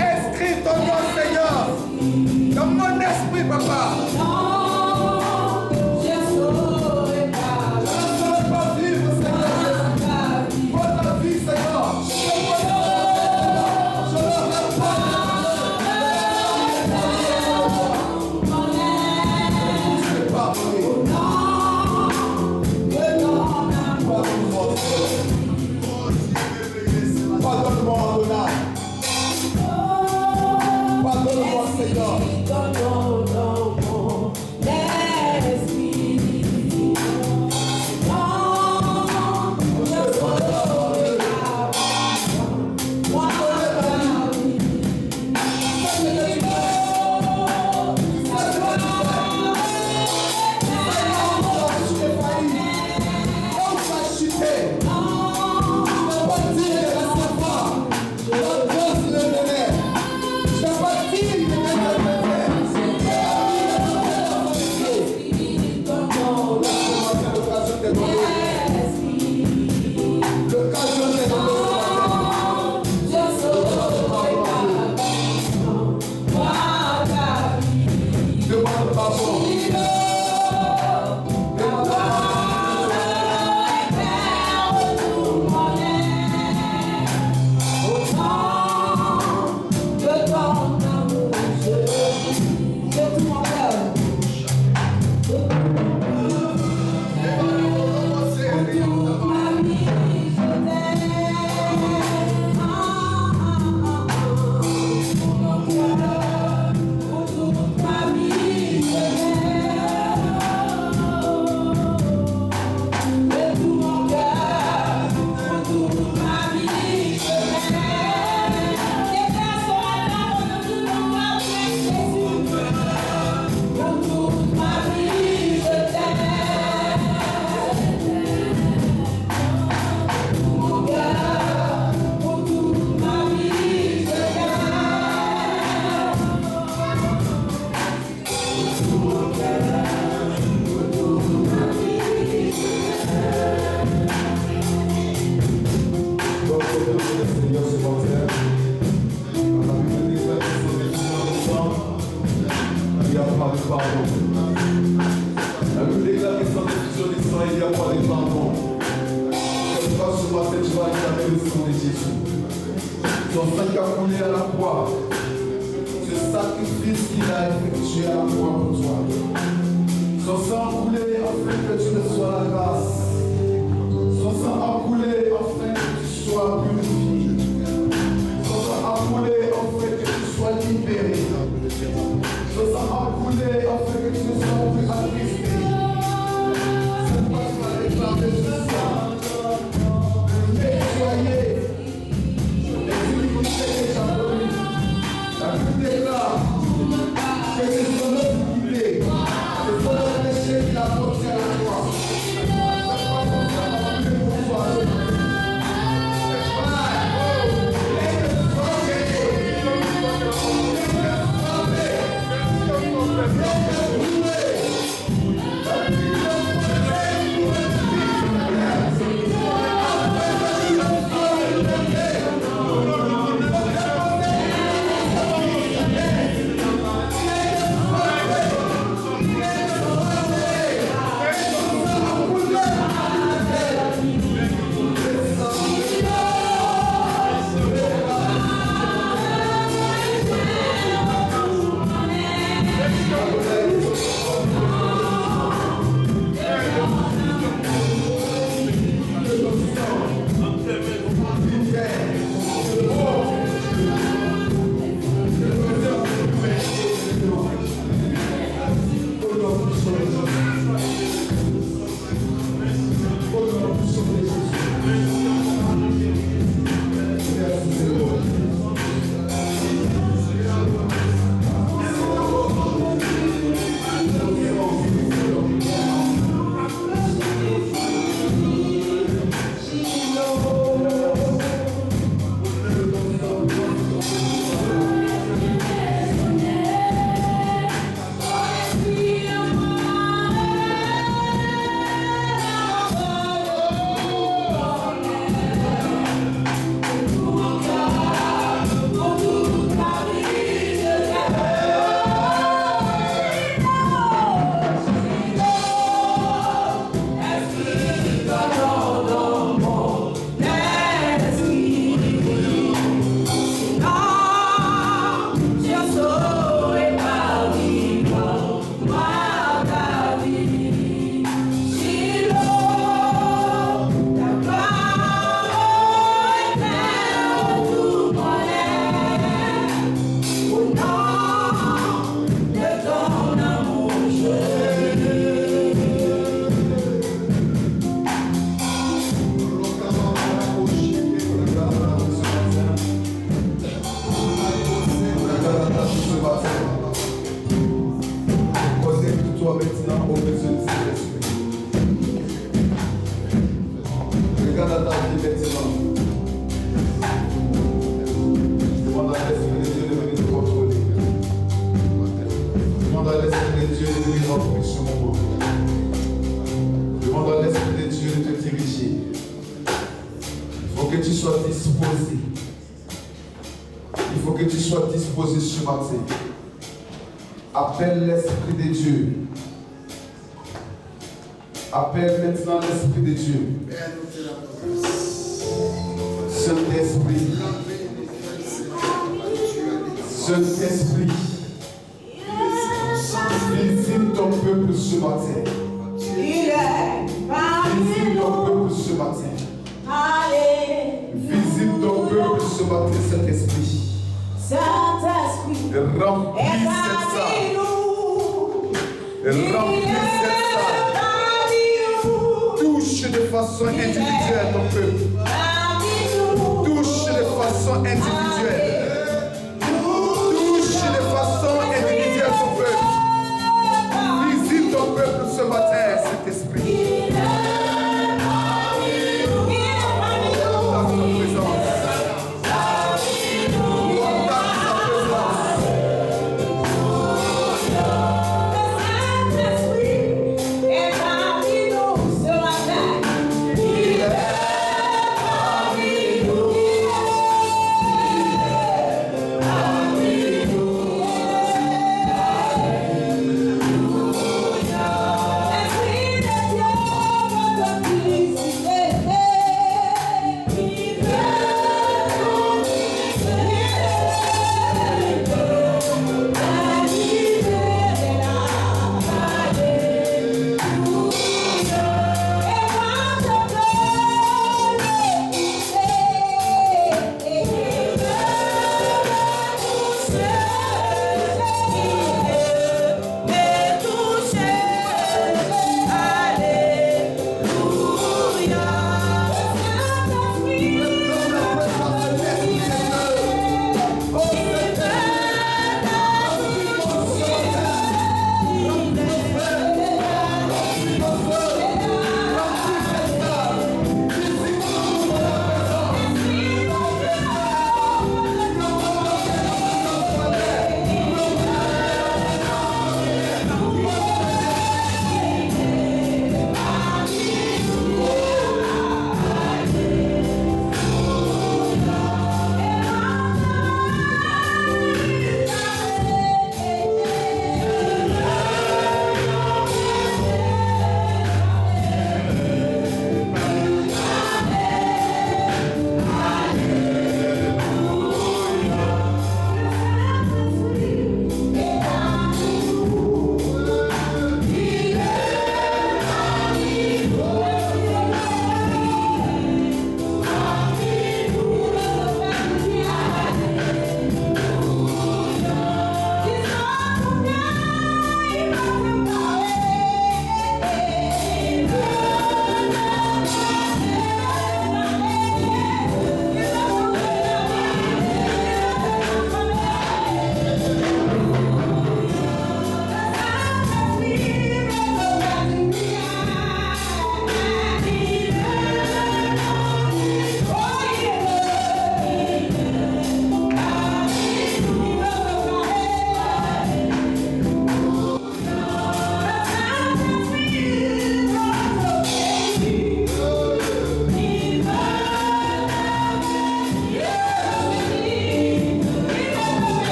Inscris ton nom, Seigneur, dans mon pardon. La Bible déclare que sans diffusion du sang, il n'y a pas de pardon. Comme ça, ce matin, tu vas réclamer le sang de Jésus. Son sang qui a coulé à la croix. Ce sacrifice qu'il a effectué à la croix pour toi. Son sang a coulé afin que tu reçois la grâce. Son sang a coulé afin que tu sois purifié. Son sang a coulé afin que tu sois libéré. Son sang a coulé afin que tu ne sois plus attristé. C'est pourquoi tu vas réclamer ce sang. Nettoyer les iniquités que tu as commises. La Bible déclare que c'est son iniquité, c'est son péché qui l'a porté à la croix. Appelle l'Esprit de Dieu. Appelle maintenant l'Esprit de Dieu. Saint-Esprit. Saint-Esprit. Visite ton peuple ce matin. Visite ton peuple ce matin. Visite ton peuple ce matin, Saint-Esprit. Remplis cette salle. Remplis cette salle. Touche de façon individuelle ton peuple. Touche de façon individuelle. Touche de façon individuelle ton peuple. Visite ton peuple ce matin, cet esprit. Dans ta présence.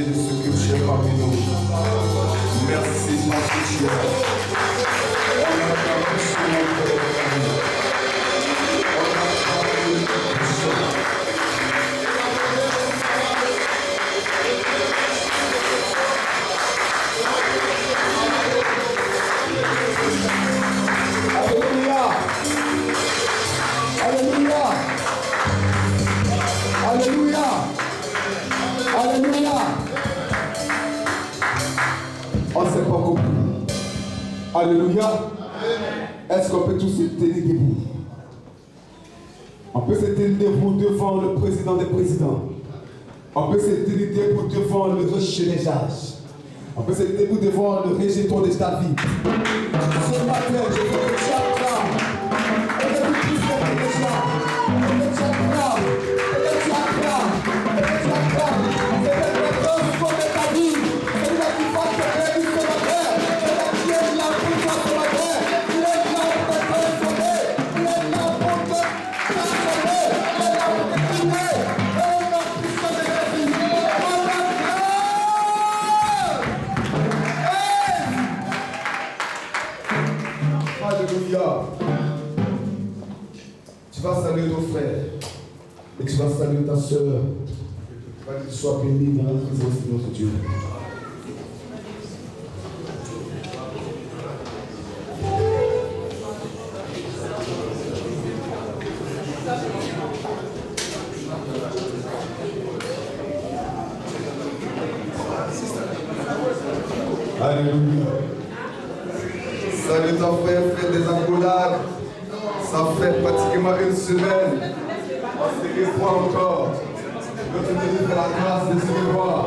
Jésus que tu es parmi nous. Merci parce que tu es là. On a parlé sur notre famille. On a parlé de ça. Alléluia. Alléluia. On ne s'est pas compris. Alléluia. Est-ce qu'on peut tous se tenir debout? On peut se tenir debout devant le président des présidents. On peut se tenir debout devant le rocher des âges. On peut se tenir debout devant le régéton de David. Ce matin, je veux que tu acclames. Et que tu puisses faire des gens. Et que tu acclames. Et que tu acclames. Et que tu acclames. C'est l'importance de ta vie. C'est là qui va te réunir ce matin. C'est là qui est là pour toi ce matin. Il est là pour te transformer. Il est là pour te transformer. Il est là pour te guider. Oh, ma puissance de Jésus. Oh, ma grâce. Alléluia. Tu vas saluer ton frère et tu vas saluer ta soeur. Que tu sois béni dans la présence de notre Dieu. Alléluia. Salut ton frère, fait des accolades. Ça fait pratiquement une semaine. On se revoit encore. Je te demande la grâce de se revoir.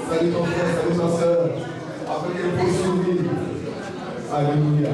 Salut ton frère, salut ta soeur. Avec un beau sourire. Alléluia.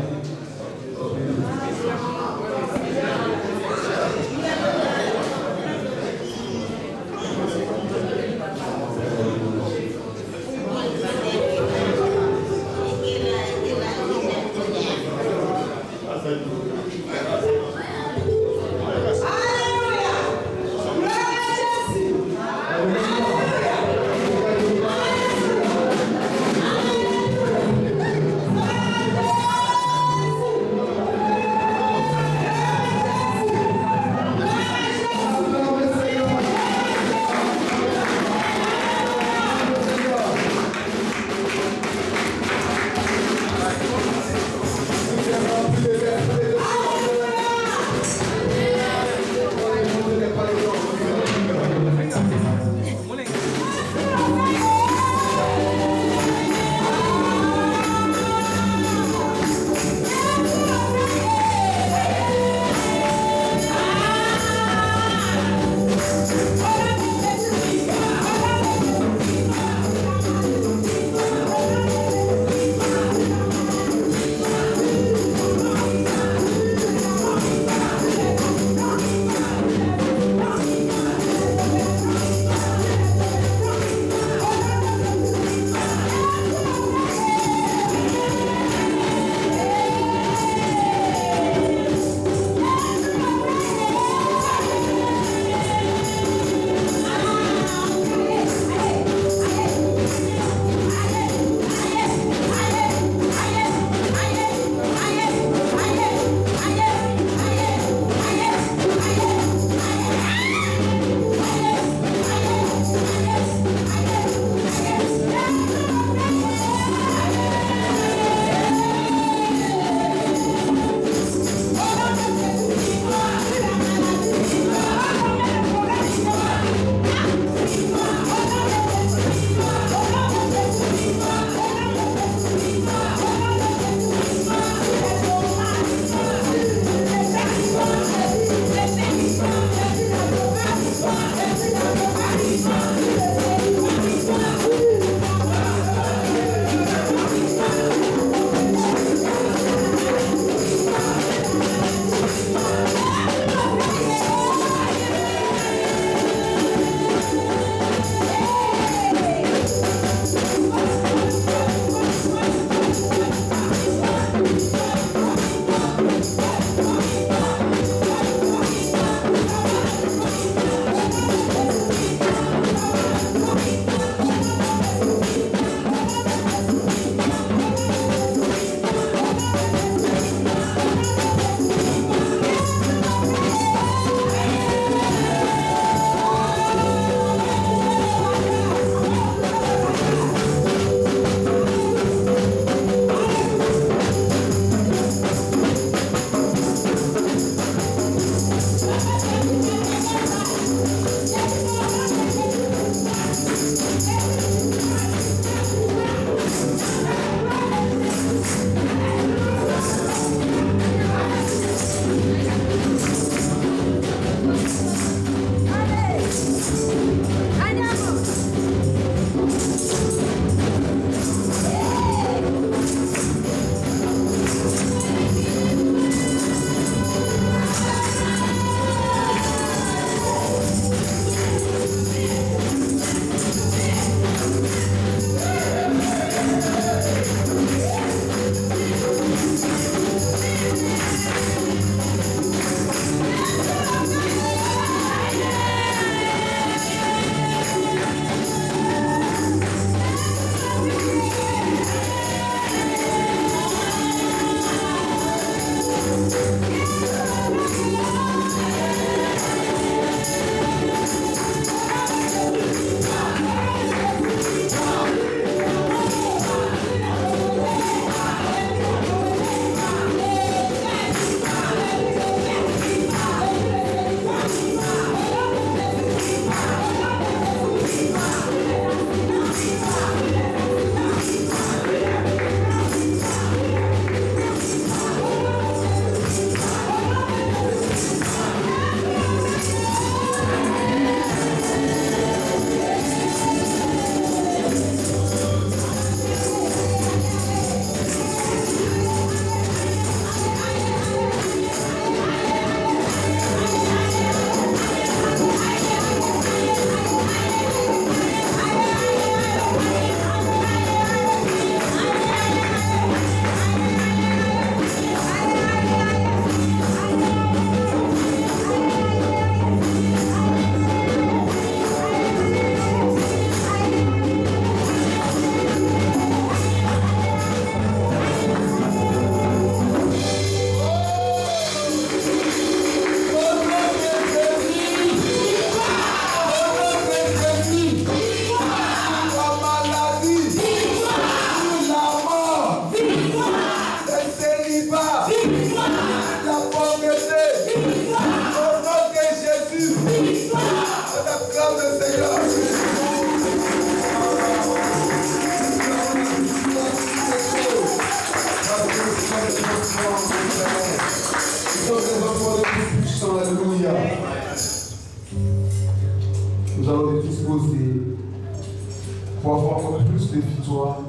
Pour avoir encore plus de victoire,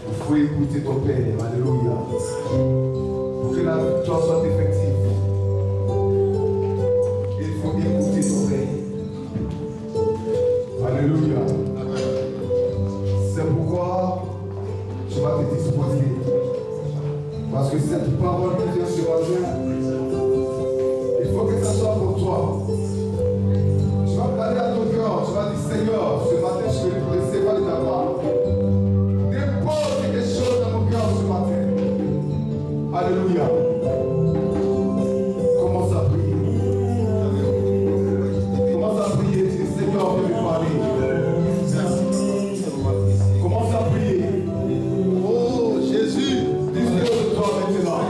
il faut écouter ton Père. Alléluia. Pour que la victoire soit effective, il faut écouter ton Père. Alléluia. C'est pourquoi je vais te disposer. Parce que cette parole qui vient ce matin, il faut que ça soit pour toi. Tu vas parler à ton cœur, tu vas dire Seigneur, ce matin je vais recevoir de ta part. Dépose quelque chose dans mon cœur ce matin. Alléluia. Commence à prier. Commence à prier, dis Seigneur, viens me parler. Commence à prier. Oh Jésus, dispose de toi maintenant.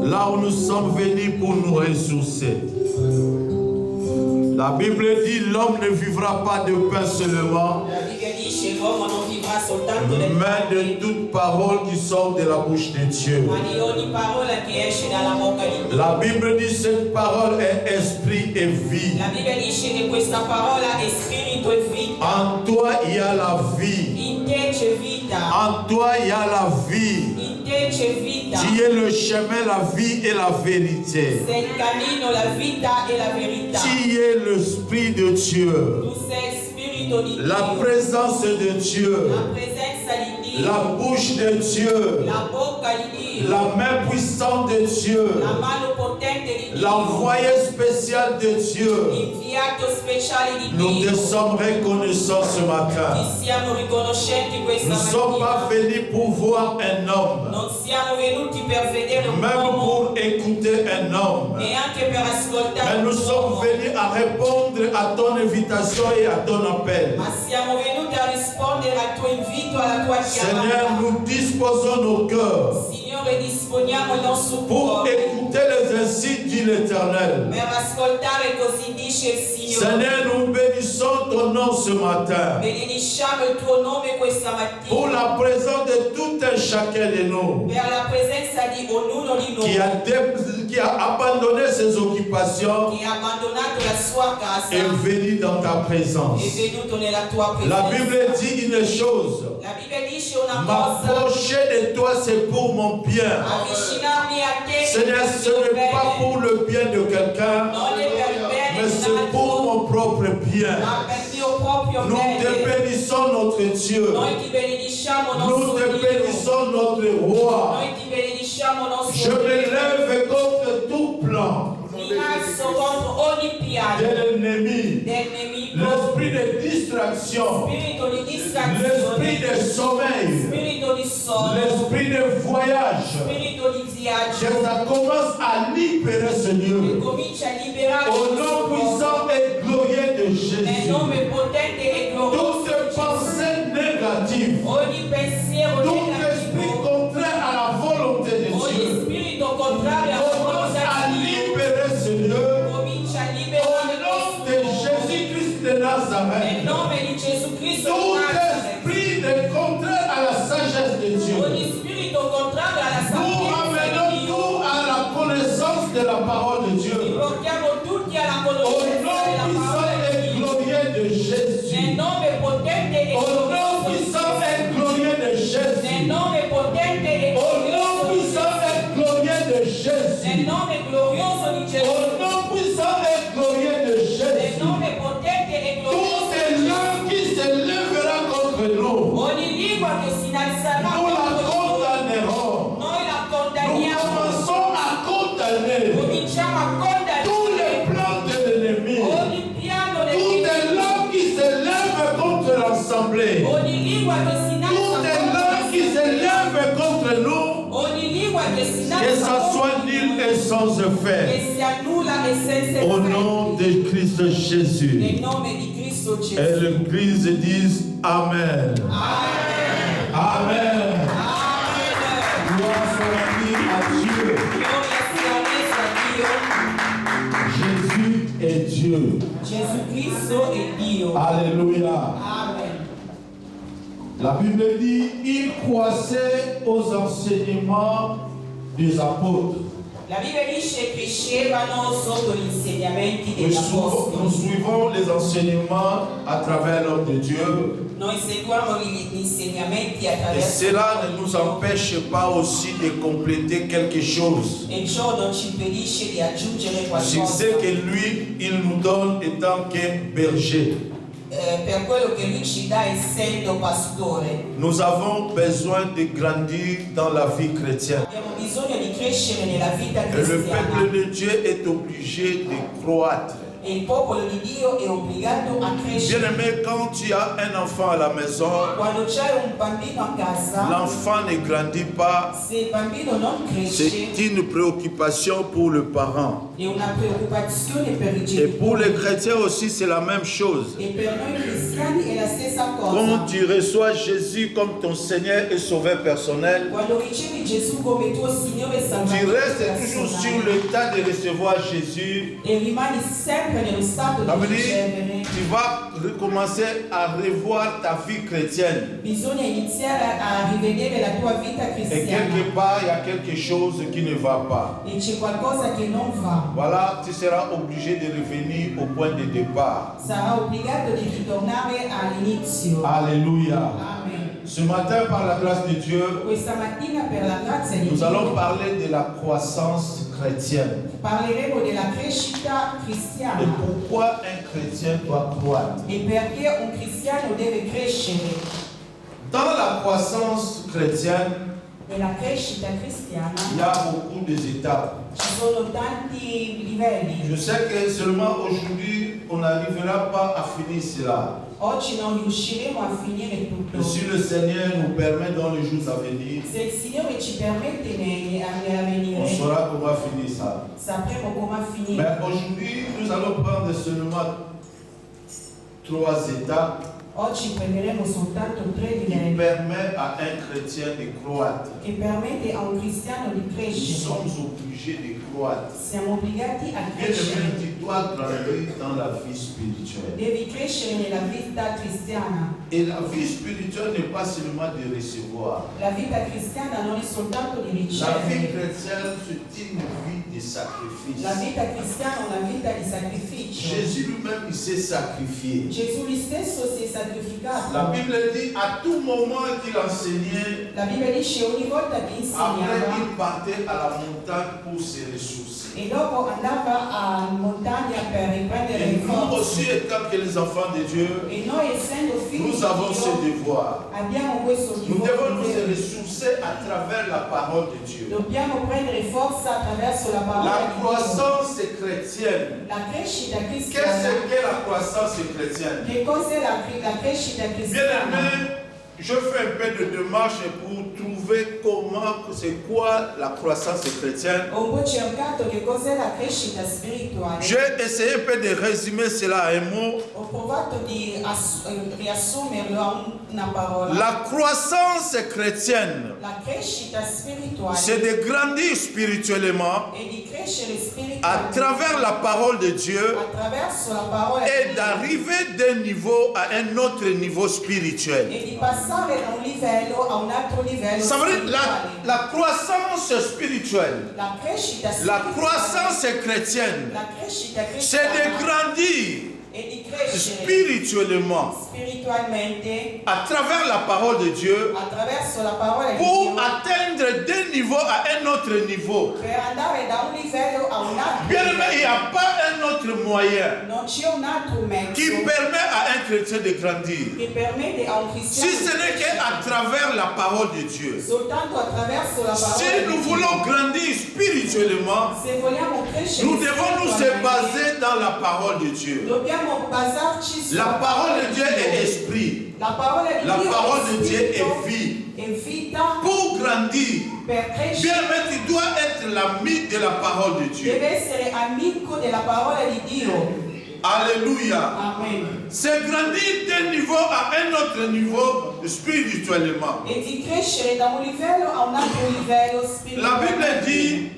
là où nous sommes venus pour nous ressourcer. La Bible dit l'homme ne vivra pas de pain seulement, mais de toute parole qui sort de la bouche de Dieu. La Bible dit cette parole est esprit et vie. En toi il y a la vie. En toi il y a la vie. Tu es le chemin, la vie et la vérité. Tu es l'Esprit de Dieu. La présence de Dieu. La bouche de Dieu. La main puissante de Dieu. L'envoyé spécial de Dieu. Nous te sommes reconnaissants ce matin. Nous ne sommes pas venus pour voir un homme, même pour écouter un homme. Mais nous sommes venus à répondre à ton invitation et à ton appel. Seigneur, nous disposons nos cœurs pour écouter les insights de l'Éternel. Seigneur, nous bénissons ton nom ce matin pour la présence de tout un chacun de nous qui a abandonné ses occupations et venu dans ta présence. La Bible dit une chose: m'approcher de toi, c'est pour mon bien. Seigneur, ce n'est pas pour le bien de quelqu'un, mais c'est pour mon propre bien. Nous te bénissons notre Dieu. Nous te bénissons notre roi. Je me lève contre tout plan de l'ennemi, l'esprit de distraction, l'esprit de sommeil, l'esprit de voyage. Que ça commence à libérer ce Dieu. Au nom puissant et glorieux de Jésus. Toutes pensées négatives, tout esprit contraire à la volonté de Dieu, commence à libérer ce Dieu. Au nom de Jésus-Christ de Nazareth, tout esprit de contraire à la sagesse de Dieu, nous ramenons tout à la connaissance de la parole de Dieu. Au nom puissant et glorieux de Jésus. Au nom puissant et glorieux de Jésus. Au nom puissant et glorieux de Jésus. Au nom puissant et glorieux de Jésus. Tout est l'homme qui se lèvera contre nous, nous la condamnerons. Nous commençons à condamner tous les plans de l'ennemi. Tout est l'homme qui se lève contre l'assemblée. Tout est l'homme qui se lève contre nous. Que ça soit nul et sans effet. Au nom de Christ Jésus. Et l'Église dit Amen. Amen. Gloire soit à Dieu. Jésus est Dieu. Alléluia. Amen. La Bible dit il croissait aux enseignements des apôtres. La Bible dice che crescevano sotto gli insegnamenti Nous degli apostoli. suivons les enseignements à travers l'homme de Dieu. Noi seguiamo gli insegnamenti Et attraverso cela ne nous empêche pas aussi de compléter quelque chose. e ciò non ci impedisce di aggiungere Sur qualcosa ce que lui, il nous donne étant que berger. per quello che lui ci dà essendo pastore. Nous avons besoin de grandir dans la vie chrétienne. Abbiamo bisogno di crescere nella vita Et le cristiana peuple de Dieu est obligé de croître. E il popolo di Dio è obbligato a crescere. Bien-aimé, quand tu as un enfant à la maison, Quando c'è un bambino a casa, l'enfant ne grandit pas. se il bambino non cresce, C'est une préoccupation pour le parent. è una preoccupazione per i Et pour les genitori. chrétiens aussi, c'est la même chose. E per noi cristiani è la stessa Quand cosa. tu reçois Jésus comme ton Seigneur et Sauveur personnel, Quando ricevi Gesù come tuo Signore e tu Salvatore restes toujours sur personale, l'état de recevoir Jésus. e rimani sempre nello stato Ça veut di dire, ricevere, tu vas recommencer à revoir ta vie chrétienne. bisogna iniziare a rivedere la tua vita Et cristiana. quelque part, il y a quelque chose qui ne va pas. E c'è qualcosa che non va. Voilà, tu seras obligé de revenir au point de départ. Sarà obbligato di ritornare all'inizio. Alléluia. Amen. Ce matin, par la grâce de Dieu, Questa mattina, per la grazia di nous allons Dio, parler de la croissance chrétienne. parleremo della crescita Et cristiana pourquoi un chrétien doit croître. e perché un cristiano deve crescere. Dans la croissance chrétienne, Nella crescita cristiana il y a beaucoup d'étapes. ci sono tanti livelli. Je sais que seulement aujourd'hui, on n'arrivera pas à finir cela. Oggi non riusciremo a finire tutto. Mais si le Seigneur nous permet dans les jours à venir, Se il Signore ci permette on nell'avvenire, saura comment finir ça. sapremo come finire. Mais aujourd'hui, nous allons prendre seulement 3 étapes Oggi prenderemo soltanto 3 qui livelli permettent à un chrétien de croître. che permette a un cristiano di Nous crescere. sommes obligés de croître. Siamo obbligati a Bien-aimé, crescere. tu dois grandir dans la vie spirituelle. Devi crescere nella vita cristiana. Et la vie spirituelle n'est pas seulement de recevoir. La vita cristiana non è soltanto di La vie ricevere. chrétienne, c'est une vie de sacrifice. La vita cristiana è una vita di sacrificio. Jésus lui-même, il s'est sacrifié. Gesù lui stesso si è La sacrificato. Bible dit à tout moment qu'il enseignait, La Bibbia dice ogni volta che après insegnava il partait à la montagne pour se ressourcer. e dopo andava a montagna per riprendere Et le nous forze. aussi, étant que les enfants de Dieu, E noi essendo figli nous di avons ce Dio devoir. abbiamo questo Nous devons nous dovere. ressourcer à travers la parole de Dieu. Dobbiamo prendere forza attraverso la parola La di Dio. croissance chrétienne. La crescita Qu'est-ce cristiana. qu'est la croissance chrétienne? Che cos'è la crescita cristiana? Bien-aimé, je fais un peu de démarche pour trouver comment, c'est quoi la croissance chrétienne. Ho un po' cercato che cos'è la crescita spirituale. J'ai essayé un peu de résumer cela à un mot. Ho provato di riassumerlo a una parola. La croissance chrétienne, La crescita spirituale c'est de grandir spirituellement è di crescere à spiritualmente travers la parole de Dieu attraverso la parola et di Dio d'arriver d'un niveau à un autre niveau spirituel. e di passare da un livello a un altro livello Ça veut dire spirituale. la croissance spirituelle, La crescita la spirituale, croissance chrétienne, la crescita c'est de cristiana grandir è di crescere spirituellement spiritualmente à travers la parole de Dieu attraverso la parola di pour Dio atteindre d'un niveau à un autre niveau. per andare da un livello a un altro Bien aimé, il n'y livello. a pas un autre moyen Non c'è un altro mezzo qui permet à un chrétien de grandir. che permette a un Si cristiano ce di n'est crescere qu'à travers la parole de Dieu. soltanto attraverso la parola Si di nous Dio. voulons grandir spirituellement, Se vogliamo crescere nous devons nous spiritualmente, baser dans la parole de Dieu. dobbiamo basarci sulla La parole de Dieu Dio. est esprit. La parola di La Dio parole è de Dieu spirito, est vie. è vita Pour grandir, per bien crescere. aimé, tu dois être l'ami de la parole de Dieu. Deve essere amico della parola di Dio. Alléluia. Amen. C'est grandir d'un niveau à un autre niveau spirituellement. E di crescere da un livello a un altro livello La spirituale. Bible dit,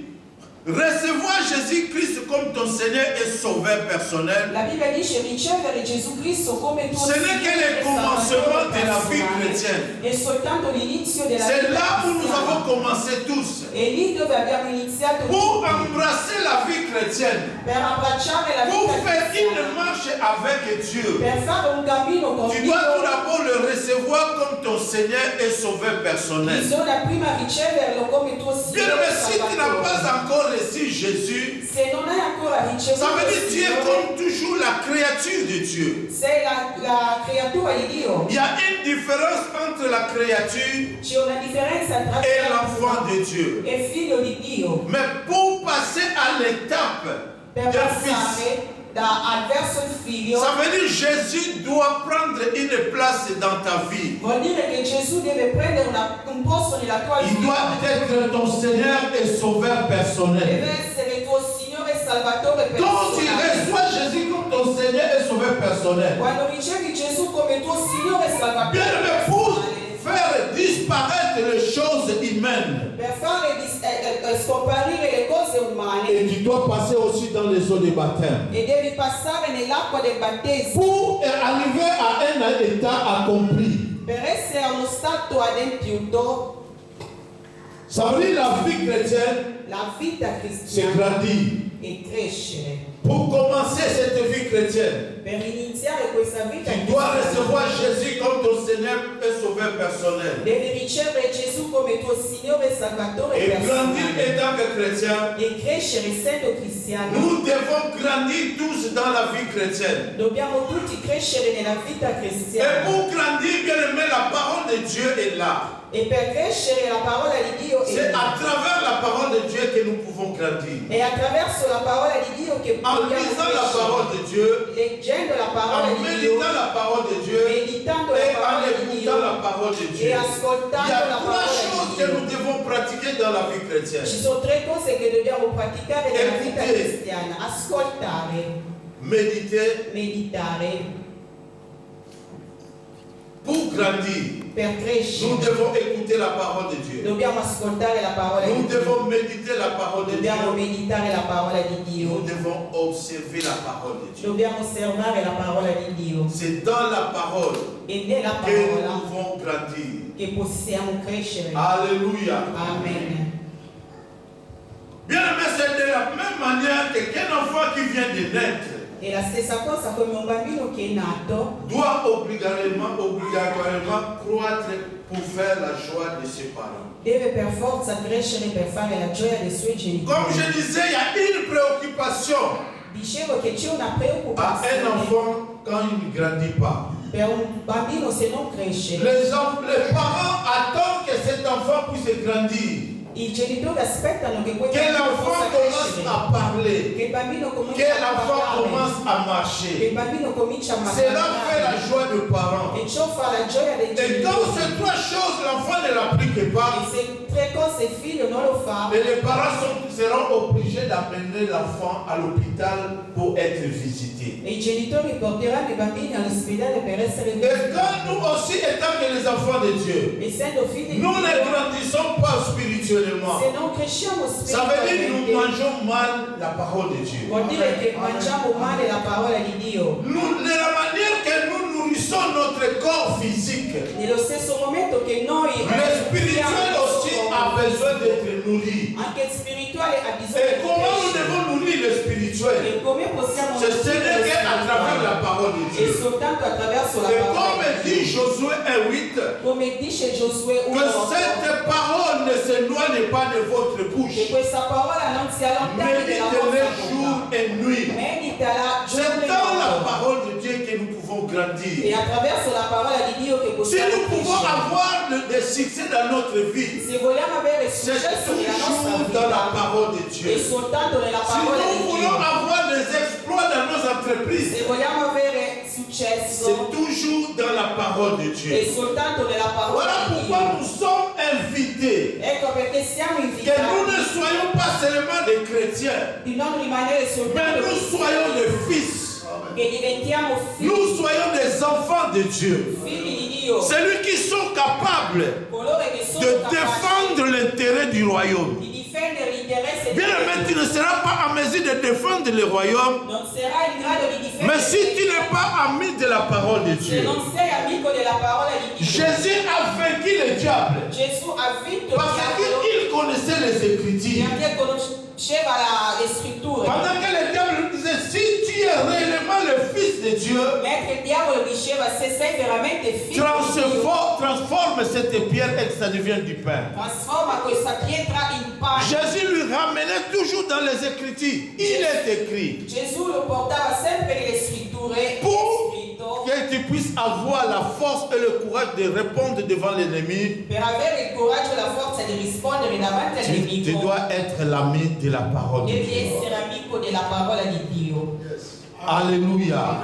recevoir Jésus-Christ comme ton Seigneur et Sauveur personnel, La Bibbia dice ricevere Gesù Cristo come tuo ce n'est que le commencement de la vie chrétienne. È soltanto l'inizio della C'est vita là où nous cristiana. avons commencé tous. E lì dove abbiamo iniziato Pour tutti, embrasser la vie chrétienne, per abbracciare la pour vita faire une cristiana, marche avec Dieu, per fare un cammino con tu Dio, dois tout d'abord le recevoir comme ton Seigneur et Sauveur personnel. bisogna prima riceverlo come tuo Bien Signore aimé, e si tu n'as pas Salvatore. encore reçu Jésus, Se non hai ancora ricevuto ça veut dire il que tu es Signore, comme toujours la créature de Dieu. sei la creatura di Dio. Il y a une différence entre la créature C'è una differenza tra et l'enfant de Dieu. e figlio di Dio. Mais pour passer à l'étape Per d'un fils, passare al verso il figlio, Ça veut dire que Jésus doit prendre une place dans ta vie. vuol dire che Gesù deve prendere un posto nella tua Il vita. doit être ton Seigneur et Sauveur personnel. Deve essere il tuo Signore e Salvatore Quand tu personale. reçois Jésus comme ton Seigneur et Sauveur personnel, Quando ricevi Gesù come tuo Signore e Salvatore bien aimé, pour personale, faire disparaître les choses humaines, per fare scomparire le cose umane, et tu dois passer aussi dans les eaux de baptême. e devi passare nell'acqua del battesimo Pour arriver à un état accompli, per essere a uno stato adempiuto. ça veut dire la vie chrétienne, La vita c'est cristiana grandir. è crescere. Pour commencer cette vie chrétienne, Per iniziare questa vita tu dois cristiana, recevoir Jésus comme ton Seigneur et Sauveur personnel. devi ricevere Gesù come tuo Signore e Salvatore Et grandir personale. étant que chrétien, E crescere essendo cristiani. nous devons grandir tous dans la vie chrétienne. Dobbiamo tutti crescere nella vita Et cristiana. pour grandir, bien aimé, la parole de Dieu est là. E per crescere la parola di Dio C'est è à travers la parole de Dieu que nous pouvons grandir. è attraverso la parola di Dio che En dobbiamo lisant la crescere. parole de Dieu, Leggendo la parola en di Dio, méditant la parole de Dieu meditando et la en parola di écoutant Dio la parole de e Dieu. Il y ascoltando a la trois parola choses di que nous Dio. devons pratiquer dans la vie chrétienne. Ci sono tre cose che dobbiamo praticare nella vita Écoutez. cristiana: ascoltare, Méditer meditare. pour grandir. Per Nous crescere devons écouter la parole de Dieu. dobbiamo ascoltare la parola Nous di Dio, devons méditer la parole de dobbiamo Dieu. meditare la parola di Nous Dio, devons observer la parole de Dieu. dobbiamo osservare la parola di Dio. C'est dans la parole E nella que nous parola pouvons grandir. che possiamo crescere. Alléluia. Amen. Bien aimé, c'est de la même manière que qu'un enfant qui vient de naître E la stessa cosa come un bambino che è nato doit obligatoirement croître pour faire la joie de ses parents. deve per forza crescere per fare la gioia dei suoi Comme genitori. je disais, il y a une préoccupation Dicevo che c'è una à un preoccupazione enfant quand il ne grandit pas. per un bambino se non cresce. Les parents attendent que cet enfant puisse grandir, I genitori aspettano che quel que bambino l'enfant possa commence crescere, à parler, che il bambino que comincia a l'enfant parlare, commence à che marcher. il bambino comincia a Cela fait la marciare. joie des parents. E ciò fa la gioia dei Et quand genitori. ces trois choses, l'enfant ne l'applique pas, E se tre cose il figlio non lo fa, et les parents seront obligés d'amener l'enfant à l'hôpital pour être visité. e i genitori porteranno i bambini all'ospedale per essere Et visitati. quand nous aussi, étant que les enfants de Dieu, Essendo figli di nous ne Dio, grandissons pas spirituellement, se non cresciamo ça veut dire que nous spiritualmente, mangeons mal la parole de Dieu. vuol dire che mangiamo male la parola di Dio. De la manière que nous nourrissons notre corps physique, Nello stesso momento che noi le spirituel aussi a besoin d'être nourri. anche il spirituale ha bisogno Et di comment nous crescere. devons nourrir le spirituel? E come possiamo Ce n'est qu'à travers la parole de e Dieu. soltanto attraverso la Et parola comme di dit Dio. Josué 1:8, Come dice Giosuè que 1:8, cette parole ne s'éloigne pas de votre che bouche. questa parola non si allontani dalla Méditez-les vostra jour bocca. et nuit. Meditala C'est giorno e dans la notte. parole de Dieu que nous pouvons E grandir. attraverso la parola di Dio che Si possiamo nous pouvons crescere. avoir des succès dans notre vie, Se vogliamo avere c'est successo nella nostra toujours dans la vita, parole de è Dieu. soltanto nella Si parola nous di voulons Dio. avoir des exploits dans nos entreprises, Se vogliamo avere successo, c'est toujours dans la parole de è Dieu. soltanto nella Voilà parola di pourquoi Dio. nous sommes invités Ecco perché siamo que nous invitati ne soyons pas seulement des chrétiens, di non rimanere mais soltanto nous soyons des fils. che diventiamo Nous figli, soyons des enfants de Dieu. figli di Dio, Celui qui sont capables coloro che sono de capaci défendre l'intérêt du royaume. di difendere l'interesse di Bien aimé, tu Dio. ne seras pas en mesure de défendre le royaume, Non sarai in grado di difendere mais si tu n'es pas ami de la parole de se Dieu. non sei amico della parola di Dio. Jésus a vaincu le diable Gesù ha vinto il parce diavolo qu'il connaissait les Écritures. perché conosceva le scritture. Pendant que le diable lui disait, si tu es réellement le Fils de Dieu, Mentre il diavolo diceva se sei veramente figlio di Dio, transforme cette pierre et que ça devienne du pain. trasforma questa pietra in pane. Jésus lui ramenait toujours dans les Écritures. Il est écrit Gesù lo portava sempre nelle scritture, pour scritto, que tu puisses avoir la force et le courage de répondre devant l'ennemi. per avere il coraggio e la forza di rispondere davanti al Tu nemico. dois être l'ami de la parole de Devi Dieu. essere amico della parola di Dio. Alléluia.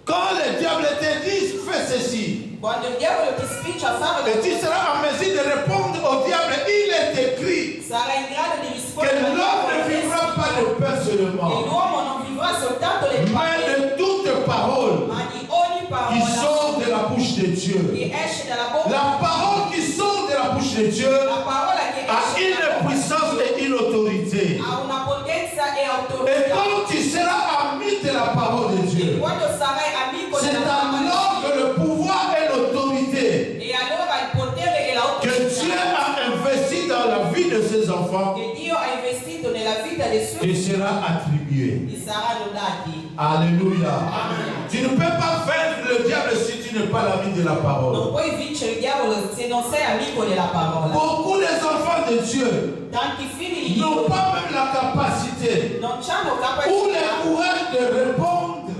Quand le diable te dit, fais ceci, Quando il diavolo ti spinge a fare et tu seras en mesure de répondre au diable, il est écrit sarà in grado di que rispondere l'homme ne vivra pas de pain e seulement, l'uomo non vivrà soltanto le mais parole, de toute parole ma di ogni qui parola sort de la bouche de Dieu. che esce dalla bocca. La parole qui sort de la bouche de Dieu La parola che a esce dalla une bocca puissance et une autorité. ha una potenza e Et autorità. quand tu seras ami de la parole de Dieu, Quando sarai amico c'est della parola alors que le pouvoir et l'autorité e allora il potere e que Dieu l'autorità a investi dans la vie de ses enfants che Dio ha investito nella vita dei te suoi sera attribué. ti saranno dati. Alléluia. Tu ne peux pas vaincre le diable si tu n'es pas l'ami de la Non parole. puoi vincere il diavolo se non sei amico della parola. Beaucoup des enfants de Dieu Tanti figli di n'ont Dio pas même la capacité non hanno ou le capacità courage de répondre.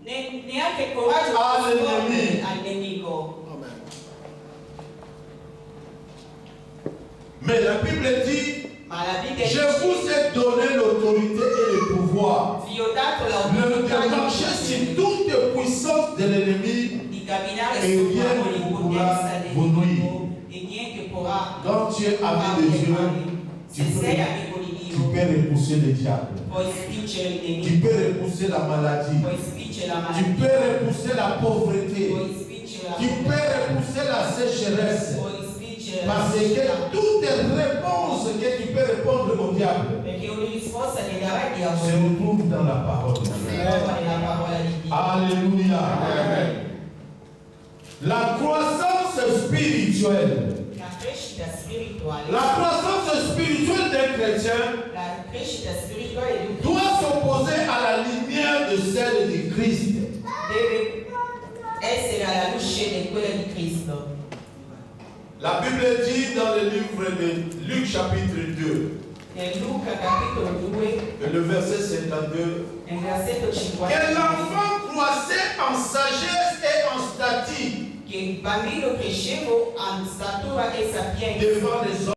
neanche il coraggio di rispondere al nemico. Mais la Bible dit, Ma la Bibbia je dice: vous ai donné l'autorité et le pouvoir vi ho dato de l'autorità marcher sur toute puissance de l'ennemi. di camminare E su rien ogni ne potenza pourra del vous nemico e niente potrà Quand tu es ami de Dieu, tu se sei peux, amico di tu Dio peux repousser le diable. puoi spingere il Tu nemico, peux repousser la maladie. puoi spingere la Tu malattia, peux repousser la pauvreté. puoi spingere la Tu peux povertà, repousser la sécheresse. puoi spingere la Parce siccità. que toute réponse que tu peux répondre au diable Perché ogni risposta che darai al se diavolo retrouve dans la parole de si Dieu. trova nella parola di Dio. Alléluia. La croissance spirituelle. La crescita spirituale, La croissance spirituelle d'un chrétien la crescita spirituale di un doit s'opposer à la lumière de celle de Christ. deve essere alla luce di quella di Cristo. La Bible dit dans le livre de Luc chapitre 2, Nel Luca capitolo 2, le verset 52, nel versetto que 50, l'enfant croissait en sagesse et en stature che il bambino cresceva in statura e sapienza. devant les hommes.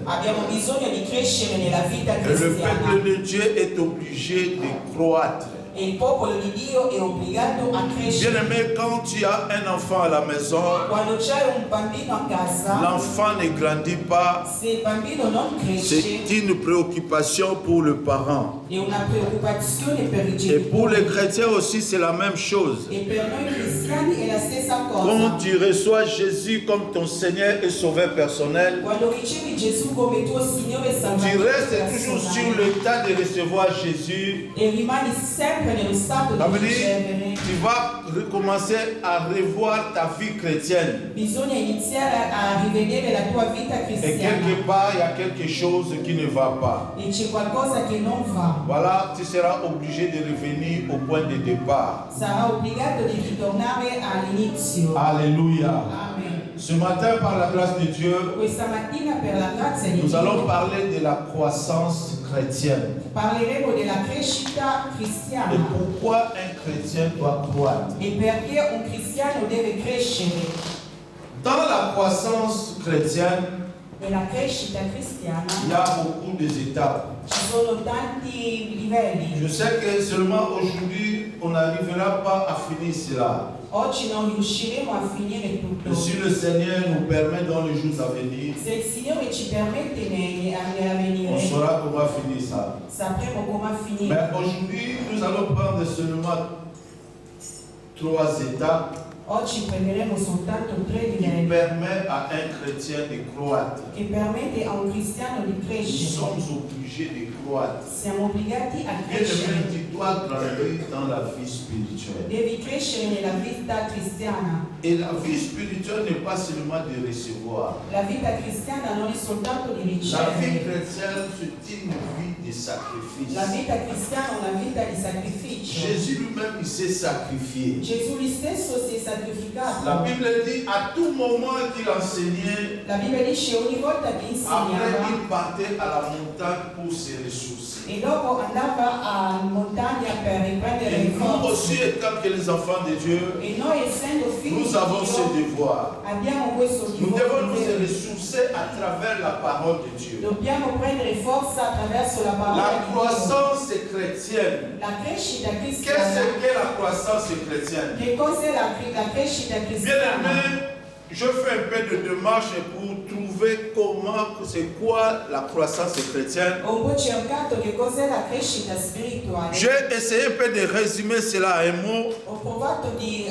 Abbiamo bisogno di crescere nella vita Et le cristiana peuple de Dieu est obligé de croître. e il popolo di Dio è obbligato a Bien crescere. aimé, quand tu as un enfant à la maison, Quando c'è un bambino a casa, l'enfant ne grandit pas. se il bambino non C'est cresce, une préoccupation pour le parent. è una preoccupazione per i Et pour les genitori. chrétiens aussi, c'est la même chose. E per noi cristiani è la stessa Quand cosa. tu reçois Jésus comme ton Seigneur et Sauveur personnel, Quando ricevi Gesù come tuo Signore e tu Salvatore restes toujours sur personale l'état de recevoir Jésus. e rimani sempre nello stato Ça di veut dire, ricevere, tu vas recommencer à revoir ta vie chrétienne. bisogna iniziare a rivedere la tua vita Et cristiana quelque part, il y a quelque chose qui ne va pas. e c'è qualcosa che non va. Voilà, tu seras obligé de revenir au point de départ. Sarà obbligato di ritornare all'inizio. Alléluia. Amen. Ce matin, par la grâce de Dieu, Questa mattina per la grazia di nous allons Dio parler de la croissance chrétienne. parleremo della crescita Et cristiana pourquoi un chrétien doit croître. e perché un cristiano deve crescere. Dans la croissance chrétienne, Nella crescita cristiana il y a beaucoup d'étapes. ci sono tanti livelli. Je sais que seulement aujourd'hui, on n'arrivera pas à finir cela. Oggi non riusciremo a finire tutto. Mais si le Seigneur nous permet dans les jours à venir, Se il Signore ci permette on nell'avvenire, saura comment finir ça. sapremo come finire. Mais aujourd'hui, nous allons prendre seulement 3 étapes Oggi prenderemo soltanto 3 qui livelli permettent à un chrétien de croître. che permette a un cristiano di Nous crescere. sommes obligés de croître. Siamo obbligati a Bien crescere. aimé, tu dois grandir dans la vie spirituelle. Devi crescere nella vita cristiana. Et la vie spirituelle n'est pas seulement de recevoir. La vita cristiana non è soltanto di La vie ricevere. chrétienne, c'est une vie de sacrifice. La vita cristiana è una vita di sacrificio. Jésus lui-même, il s'est sacrifié. Gesù lui stesso si è La sacrificato. Bible dit, à tout moment qu'il enseignait, La Bibbia dice ogni volta che après insegnava il partait à la montagne pour se ressourcer. e dopo andava in montagna per riprendere Et le nous forze. aussi, étant que les enfants de Dieu, E noi essendo figli nous di avons ce Dio devoir. abbiamo questo Nous devons nous dovere. ressourcer à travers la parole de Dieu. Dobbiamo prendere forza attraverso la parola La di Dio. croissance chrétienne. La crescita Qu'est-ce cristiana. qu'est la croissance chrétienne? Che cos'è la crescita cristiana? Bien-aimé, je fais un peu de démarche pour trouver c'est quoi la croissance chrétienne. Ho un po' cercato che cos'è la crescita spirituale. J'ai essayé un peu de résumer cela à un mot. Ho provato di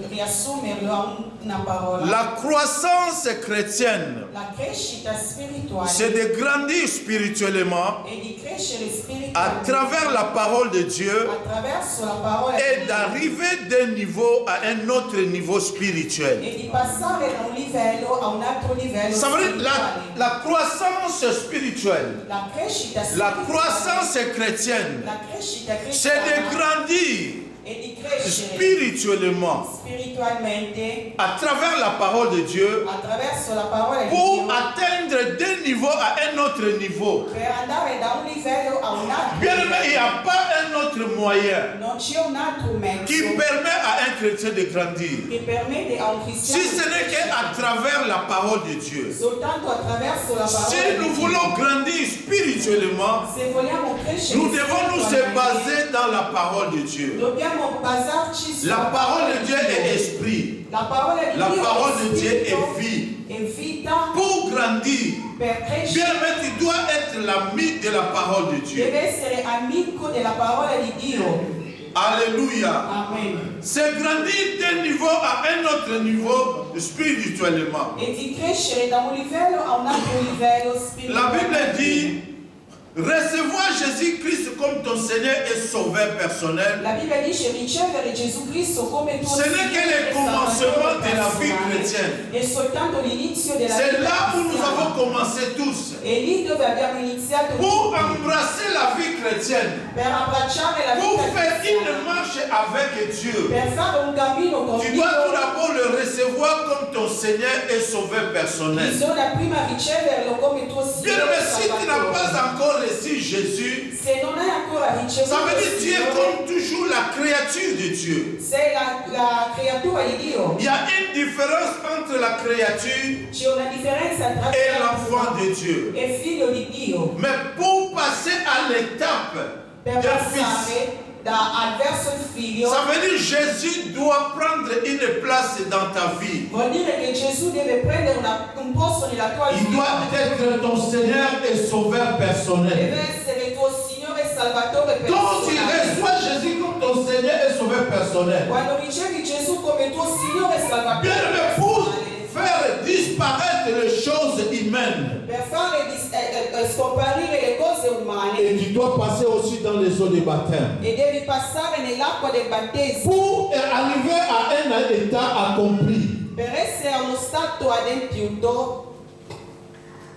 riassumerlo a una parola. La croissance chrétienne, La crescita spirituale c'est de grandir spirituellement è di crescere à spiritualmente travers la parole de Dieu attraverso la parola et di Dio d'arriver d'un niveau à un autre niveau spirituel. e di passare da un livello a un altro livello Ça veut dire spirituale. la croissance spirituelle, La crescita la spirituale, croissance chrétienne, la crescita c'est de cristiana grandir è di crescere spirituellement spiritualmente à travers la parole de Dieu attraverso la parola di pour Dio atteindre d'un niveau à un autre niveau. per andare da un livello a un altro Bien aimé, il n'y livello. a pas un autre moyen Non c'è un altro mezzo qui permet à un chrétien de grandir. che permette a un cristiano Si ce di n'est crescere qu'à travers la parole de Dieu. soltanto attraverso la parola Si di nous Dio. voulons grandir spirituellement, Se vogliamo crescere nous devons nous spiritualmente, baser dans la parole de Dieu. dobbiamo basarci sulla La parole de Dieu Dio. est esprit. La parola di La Dio parole è de Dieu spirito, est vie. è vita. Pour grandir, Per bien crescere aimé, tu dois être l'ami de la parole de Dieu. deve essere amico della parola di Dio. Alléluia. Amen. C'est grandir d'un niveau à un autre niveau spirituellement. E di crescere da un livello a un altro livello La spirituale. Bible dit, recevoir Jésus-Christ comme ton Seigneur et Sauveur personnel. La Bibbia dice ricevere Gesù Cristo come tuo Ce n'est que le commencement de la vie chrétienne. È soltanto l'inizio della C'est vita là où nous cristiana. avons commencé tous. È lì dove abbiamo iniziato Pour tutti, embrasser la vie chrétienne, per abbracciare la pour vita faire une cristiana, marche avec Dieu, per fare un cammino con tu Dio. dois tout d'abord le recevoir comme ton Seigneur et Sauveur personnel. Bisogna prima riceverlo come tuo Bien, Signore mais e si tu n'as pas Salvatore. encore reçu Jésus, Se non hai ancora ricevuto ça veut dire il que tu es Signore, comme toujours la créature de Dieu. sei la creatura di Dio. Il y a une différence entre la créature C'è una differenza tra et l'enfant de Dieu. e figlio di Dio. Mais pour passer à l'étape Per d'un fils, passare verso il figlio, ça veut dire que Jésus doit prendre une place dans ta vie. vuol dire che Gesù deve prendere un posto nella tua Il doit vita. être ton Seigneur et Sauveur personnel. Deve essere tuo Signore e Salvatore Donc tu personale. reçois Jésus comme ton Seigneur et Sauveur personnel. Quando ricevi Gesù come tuo Signore e Salvatore Bien aimé, pour personale, faire disparaître les choses humaines. per fare scomparire le cose umane, Et tu dois passer aussi dans les eaux de baptême. e devi passare nell'acqua del battesimo Pour arriver à un état accompli. per essere a uno stato adempiuto.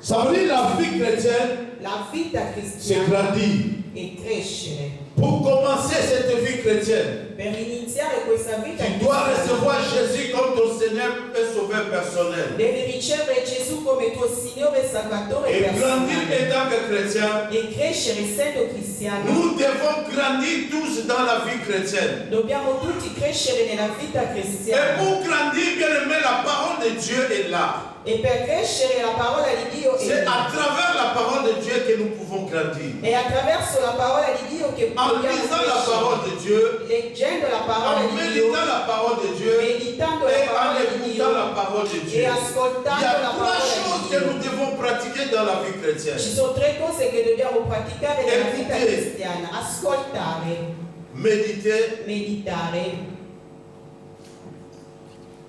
Ça veut dire la vie chrétienne, La vita c'est cristiana grandir. è crescere. Pour commencer cette vie chrétienne, Per iniziare questa vita tu dois cristiana, recevoir Jésus comme ton Seigneur et Sauveur personnel. devi ricevere Gesù come tuo Signore e Salvatore Et grandir personale. étant que chrétien, E crescere essendo cristiano. nous devons grandir tous dans la vie chrétienne. Dobbiamo tutti crescere nella vita Et cristiana. pour grandir, bien aimé, la parole de Dieu est là. E per crescere la parola di Dio C'est è à travers la parole de Dieu que nous pouvons grandir. è attraverso la parola di Dio che En dobbiamo lisant la crescere. parole de Dieu, Leggendo la parola en di Dio, méditant la parole de Dieu meditando et la en parola di Dio écoutant la parole de Dieu. e Il ascoltando y a la trois parola choses di que nous Dio. devons pratiquer dans la vie chrétienne. Ci sono tre cose che dobbiamo praticare nella vita Écoutez. cristiana: ascoltare, Méditer meditare.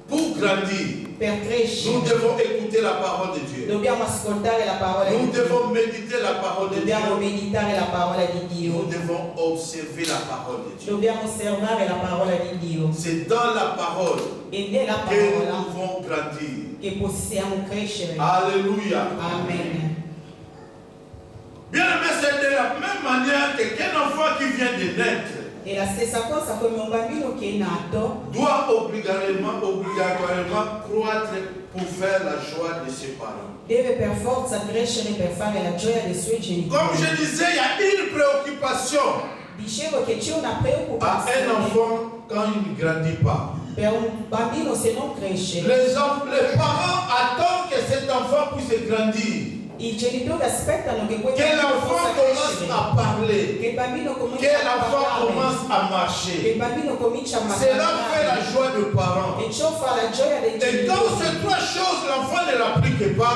pour grandir. Per Nous crescere devons écouter la parole de Dieu. dobbiamo ascoltare la parola di Nous Dio, devons méditer la parole de dobbiamo Dieu. meditare la parola di Dio, Nous devons observer la parole de Dieu. dobbiamo osservare la parola di Dio. C'est dans la parole E nella que nous parola pouvons grandir. che possiamo crescere. Alléluia. Amen. Bien aimé, c'est de la même manière qu'un enfant qui vient de naître E la stessa cosa come un bambino che è nato doit obligatoirement croître pour faire la joie de ses parents. deve per forza crescere per fare la gioia dei suoi Comme genitori. je disais, il y a une préoccupation Dicevo che c'è una à un preoccupazione enfant quand il ne grandit pas. per un bambino se non cresce. Les parents attendent que cet enfant puisse grandir. I genitori aspettano che quel Che bambino l'enfant possa commence à parler, que l'enfant commence à marcher, cela fait la joie des parents. Et quand ces trois choses, l'enfant ne l'applique pas,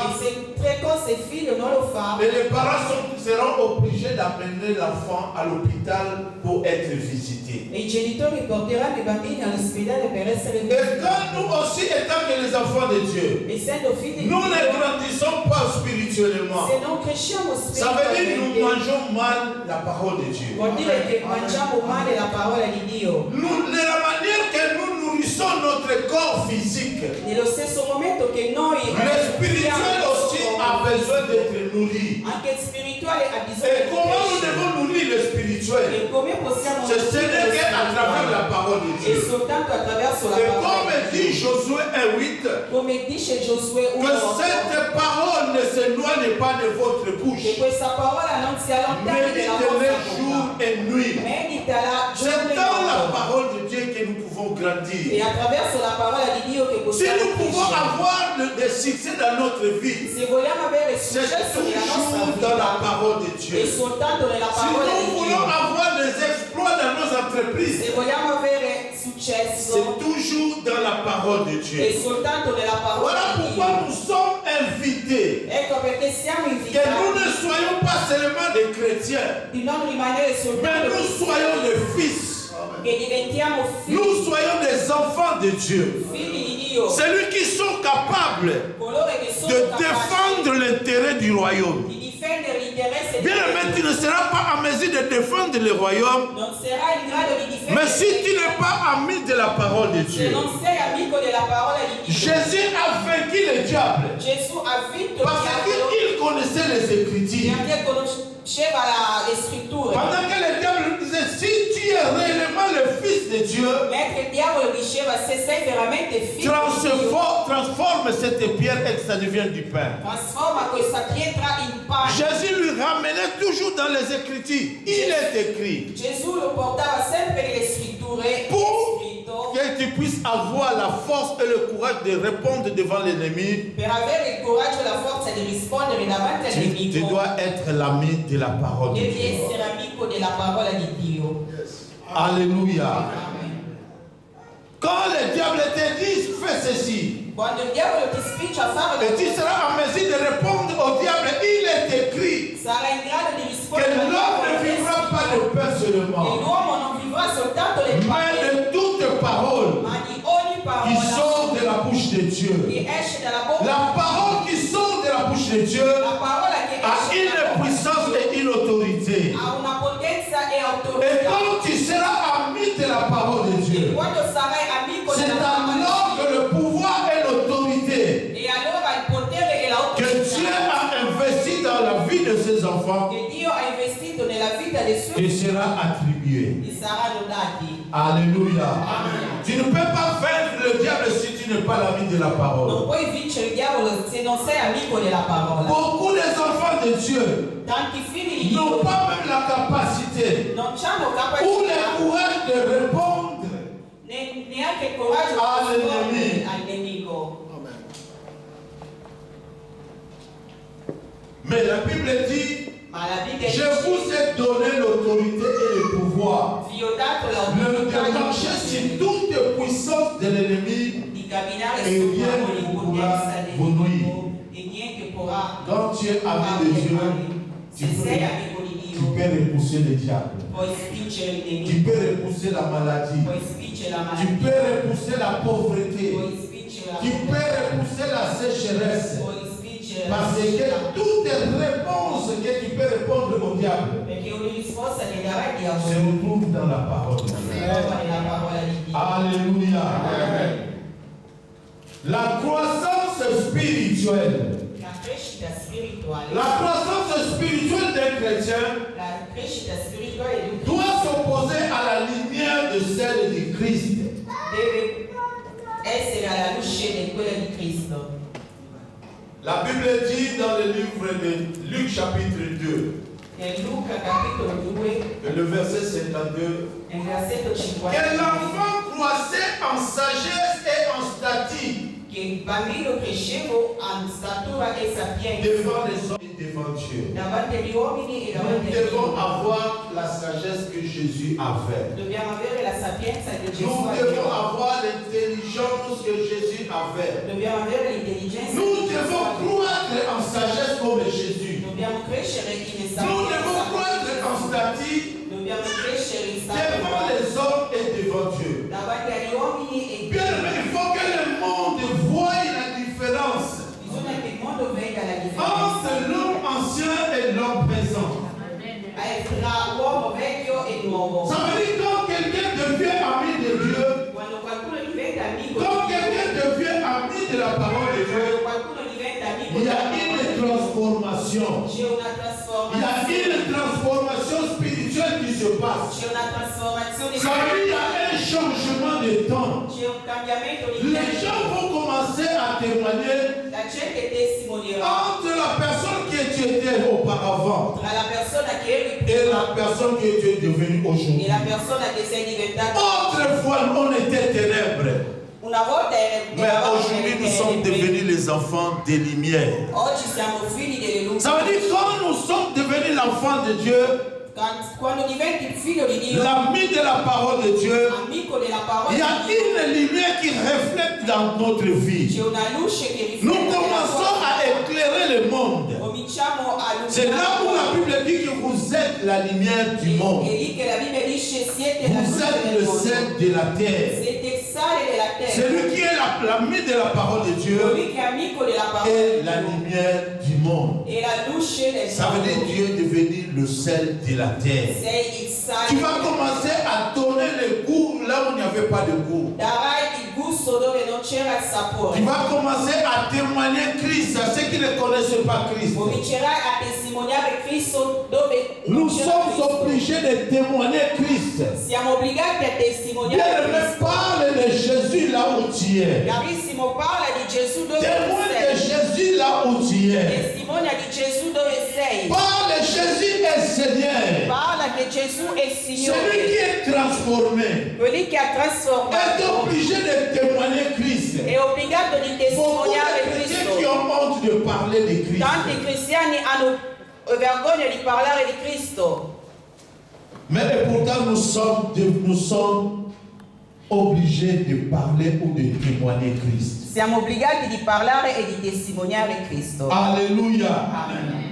et les parents seront obligés d'amener l'enfant à l'hôpital pour être visité. Et quand nous aussi, étant que les enfants de Dieu, nous ne grandissons pas spirituellement. Ça veut dire que nous mangeons mal la parole de Dieu. De la manière que nous nourrissons notre corps physique, le spirituel aussi a besoin d'être nourri. Et comment nous devons nourrir le spirituel? C'est ce n'est qu'à travers la parole de Dieu. Et comme dit Josué 1:8, que cette parole ne s'éloigne pas de votre bouche. Méditez-les jour et nuit. C'est dans la parole de Dieu que nous pouvons grandir. Si nous pouvons avoir des succès dans notre vie, c'est toujours dans la parole de Dieu. Si nous voulons avoir des exploits dans nos entreprises, c'est toujours dans la parole de Dieu. Voilà pourquoi nous sommes invités. Que nous ne soyons pas seulement des chrétiens, mais nous soyons des fils. Nous soyons des enfants de Dieu. Celui qui sont capables de défendre l'intérêt du royaume. Bien aimé, tu ne seras pas en mesure de défendre le royaume, mais si tu n'es pas ami de la parole de Dieu. Jésus a vaincu le diable parce qu'il connaissait les Écritures. Pendant que le diable lui disait, si tu es réellement le Fils de Dieu, transforme cette pierre et que ça devienne du pain. Jésus lui ramenait toujours dans les Écritures. Il est écrit. Pour que tu puisses avoir la force et le courage de répondre devant l'ennemi, tu dois être l'ami de la parole de Dieu. Alléluia. Quand le diable te dit, fais ceci, et tu seras en mesure de répondre au diable, il est écrit que l'homme ne vivra pas de pain seulement, mais de toute parole qui sort de la bouche de Dieu. La parole qui sort de la bouche de Dieu a une puissance et une autorité. Et quand tu seras ami de la parole de Dieu, c'est alors que le pouvoir et l'autorité que Dieu a investi dans la vie de ses enfants te sera attribué. Alléluia. Tu ne peux pas vaincre le diable si tu n'es pas l'ami de la parole. Beaucoup des enfants de Dieu n'ont pas même la capacité ou le courage de répondre à l'ennemi. Mais la Bible dit, je vous ai donné l'autorité et le pouvoir de marcher sur toute puissance de l'ennemi et rien ne pourra vous nuire. Quand tu es ami de Dieu, tu peux repousser le diable. Tu peux repousser la maladie. Tu peux repousser la pauvreté. Tu peux repousser la sécheresse. Parce que toute réponse que tu peux répondre au diable se retrouve dans la parole de Dieu. Alléluia. La croissance spirituelle. La croissance spirituelle d'un chrétien doit s'opposer à la lumière de celle du Christ. La Bible dit dans le livre de Luc chapitre 2, le verset 52, que l'enfant croissait en sagesse et en stature devant les hommes devant Dieu. davanti agli uomini e Nous davanti a devons Dio. avoir la sagesse que Jésus avait. Dobbiamo avere la sapienza che Gesù Nous devons aveva. avoir l'intelligence que Jésus avait. Dobbiamo avere l'intelligenza Nous che Gesù devons aveva. croître en sagesse comme Jésus. Dobbiamo crescere in Nous devons sapienza. croître en stature Dobbiamo crescere in devant sapienza les hommes et devant Dieu. davanti agli uomini e Bien aimé, il faut que le monde voie la différence bisogna che il mondo veda la entre differenza l'homme ancien et l'homme présent. tra l'uomo vecchio e nuovo. Ça veut dire quand quelqu'un devient ami de Dieu, Quando qualcuno diventa amico quand di Dio, quelqu'un devient ami de la parole de Dieu, quando qualcuno diventa amico il y di a une Dio, transformation. c'è una Il y a trasformazione. une transformation spirituelle qui se passe. C'è una trasformazione Ça veut dire qu'il y a un changement de temps. c'è un cambiamento di Les gens tempo. vont commencer à témoigner La gente testimonierà entre la personne qui tu étais auparavant tra la persona che eri et prima la personne que tu es devenue e aujourd'hui. la persona che sei diventata. Autrefois, on était ténèbres, Una volta mais aujourd'hui, nous sommes devenus les enfants des lumières. Oggi siamo figli delle luci. Ça veut dire quand nous sommes devenus l'enfant de Dieu, Quando diventi il figlio di Dio, l'ami de la parole de Dieu, amico della parola il y di a Dio, une lumière qui reflète dans notre vie. c'è una luce che Nous riflette nella commençons tua à éclairer le monde. vita. Cominciamo a C'est là où la Bible dit que vous êtes la lumière du monde. È lì che la Bibbia dice siete la Vous luce êtes del le mondo. sel de la terre. Siete il sale della terra. Celui qui est l'ami de la parole de Dieu Colui che è amico della parola est di la Dio. lumière du monde. E la luce del Ça veut dire mondo. que Dieu est devenu le sel de la terre. Sei il sale. Tu vas commencer à donner le goût là où il n'y avait pas de goût. Darai il gusto dove non c'era il sapore. Tu vas commencer à témoigner Christ à ceux qui ne connaissent pas Christ. Comincerai a testimoniare Cristo dove non Nous c'era sommes Cristo. obligés de témoigner Christ. Siamo obbligati a testimoniare Bien-aimé, Cristo. parle de Jésus là où tu es. Carissimo, parla di Gesù dove Témoigne de sei. Jésus là où tu es. Testimonia di Gesù dove sei. Parle, Jésus est Seigneur. Parla che Gesù è Celui qui Signore. est transformé Quelli che ha est trasformato obligé de témoigner Christ. è obbligato di Beaucoup testimoniare de chrétiens qui Cristo. ont honte de parler de Christ. Tanti cristiani hanno vergogna di parlare di Cristo. Mais et pourtant nous sommes obligés de parler ou de témoigner Christ. Siamo obbligati di parlare e di testimoniare Cristo. Alléluia. Amen.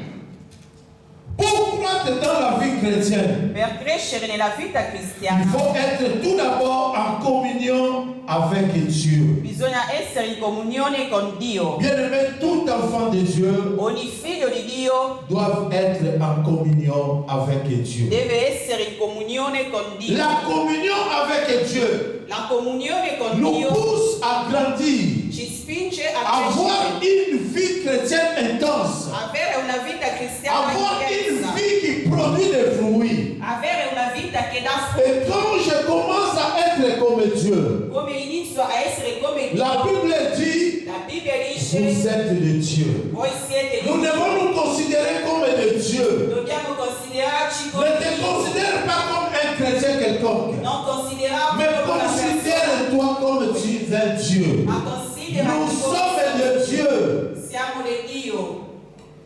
Pour croître dans la vie chrétienne, Per crescere nella vita il cristiana faut être tout d'abord en communion avec Dieu. bisogna essere in comunione con Dio. Bien-aimé, tout enfant de Dieu Ogni figlio di Dio doit être en communion avec Dieu. deve essere in comunione con Dio. La communion avec Dieu La comunione con nous Dio pousse à grandir, ci spinge a avoir crescere, une vie chrétienne intense, avere una vita cristiana avoir une intensa, vie qui produit des fruits. avere una vita che dà Et frutto. quand je commence à être comme Dieu, Come inizio a essere come la Dio, Bible dit, la Bibbia vous dice êtes de Dieu. voi siete Nous di devons Dio. nous considérer comme de Dieu. Dobbiamo considerarci come Ne te Dio. considère pas comme un chrétien quelconque, Non consideriamo mais come una persona, considère-toi comme tu es Dieu. ma considerati Nous sommes de Dieu. siamo di Dio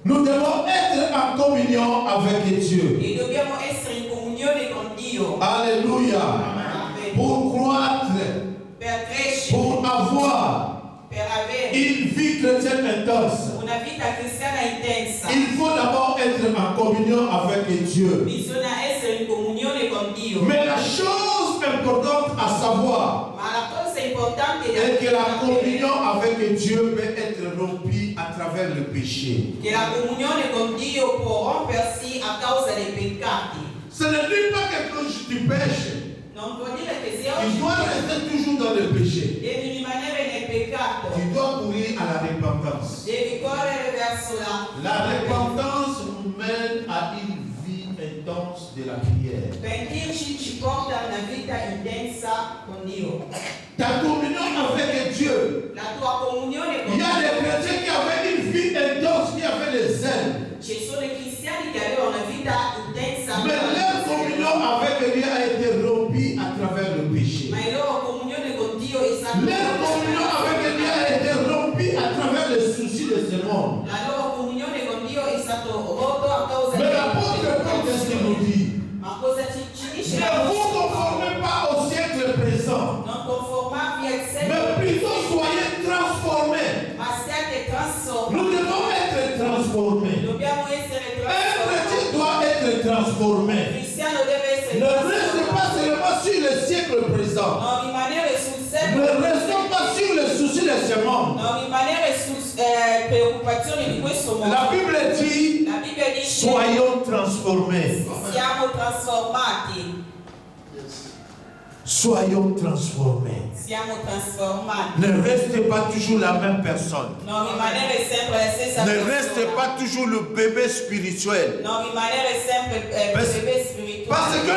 Nous devons être en communion avec Dieu. e dobbiamo essere in comunione con Dio. Alléluia. Amen. Pour croître, Per crescere, pour avoir per avere une vie chrétienne intense, una vita cristiana intensa, il faut d'abord être en communion avec Dieu. bisogna essere in comunione con Dio. Mais la chose importante à savoir Ma la cosa importante est que la sapere communion avec Dieu peut être rompue à travers le péché. che la comunione con Dio può rompersi a causa dei peccati. Ce ne dit pas que quand tu pêches, Non vuol dire che se tu oggi dois rester toujours dans le péché. devi rimanere nel peccato, Tu dois courir à la repentance. devi correre verso La repentance nous mène à une vie intense de la prière. Pentirci ci porta a una vita intensa con Dio. Ta communion avec Dieu. La tua comunione con Il y a des Dio. chrétiens qui avaient une vie intense, qui avaient les ailes. Ci sono i cristiani che avevano una vita intensa, Mais leur communion avec Dieu a été rompue à travers le péché. ma la loro comunione con Dio è stata Leur communion avec Dieu a été rompue à travers les soucis de ce monde. La loro comunione con Dio è stata transformer. Ne reste pas seulement sur le siècle présent. Ne restons pas sur les soucis de ce monde. La Bible dit, soyons transformés. Soyons transformés. Ne restez pas toujours la même personne. Ne restez pas toujours le bébé spirituel. Parce que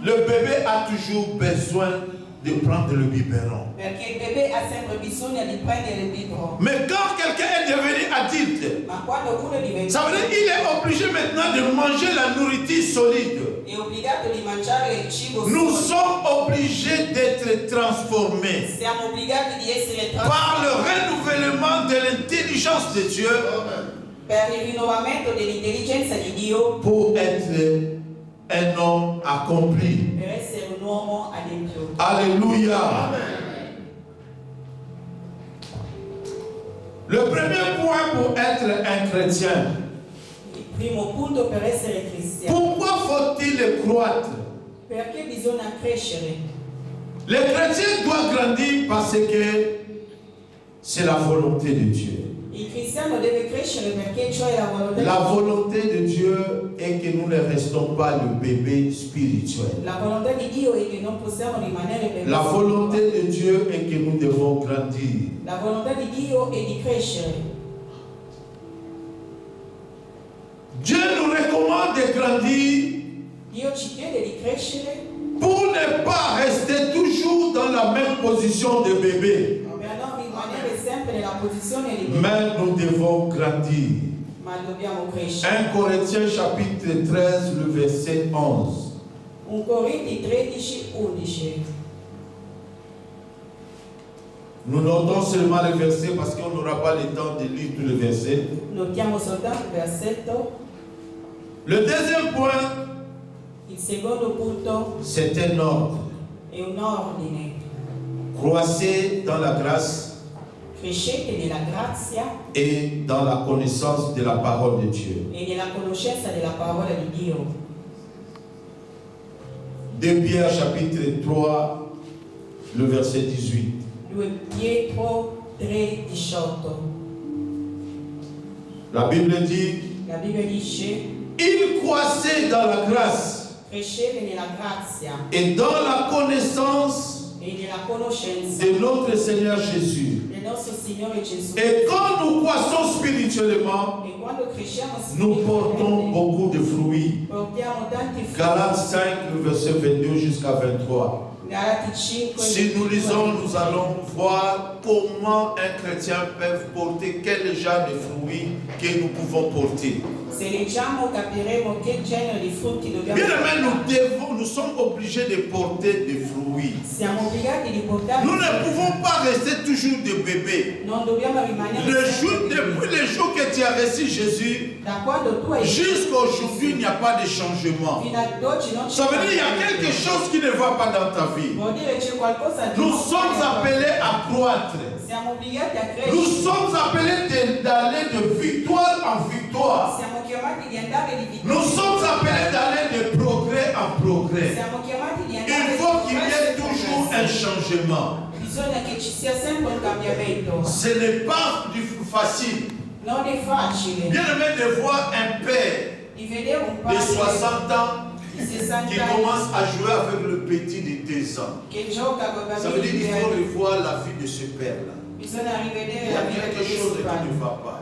le bébé a toujours besoin de prendre le biberon. Mais quand quelqu'un est devenu adulte, ça veut dire qu'il est obligé maintenant de manger la nourriture solide. Nous sommes obligés d'être transformés par le renouvellement de l'intelligence de Dieu pour être un homme accompli. Alléluia. Le premier point pour être un chrétien. Pourquoi faut-il croître? Les chrétiens doivent grandir parce que c'est la volonté de Dieu. La volonté de Dieu est que nous ne restons pas le bébé spirituel. La volonté de Dieu est que nous devons grandir. Dieu nous recommande de grandir pour ne pas rester toujours dans la même position de bébé. Mais nous devons grandir. 1 Corinthiens chapitre 13, le verset 11. Nous notons seulement le verset parce qu'on n'aura pas le temps de lire tout le verset. Le deuxième point, c'est un ordre. Croissez dans la grâce et dans la connaissance de la parole de Dieu. 2 Pierre chapitre 3, le verset 18. La Bible dit, il croissait dans la grâce et dans la connaissance de notre Seigneur Jésus. Et quand nous croissons spirituellement, nous portons beaucoup de fruits. Galates 5, le verset 22 jusqu'à 23. Si nous lisons, nous allons voir comment un chrétien peut porter quel genre de fruits que nous pouvons porter. Bien aimé, nous sommes obligés de porter des fruits. Nous ne pouvons pas rester toujours des bébés. Depuis le jour que tu as reçu Jésus, jusqu'à aujourd'hui, il n'y a pas de changement. Ça veut dire qu'il y a quelque chose qui ne va pas dans ta vie. Nous sommes appelés à croître. Nous sommes appelés d'aller de victoire en victoire. Nous sommes appelés d'aller de progrès en progrès. Il faut qu'il y ait toujours un changement. Ce n'est pas facile. Bien aimé de voir un père de 60 ans qui commence à jouer avec le petit de 2 ans. Ça veut dire qu'il faut revoir la vie de ce père-là. Il y a quelque chose qui ne va pas.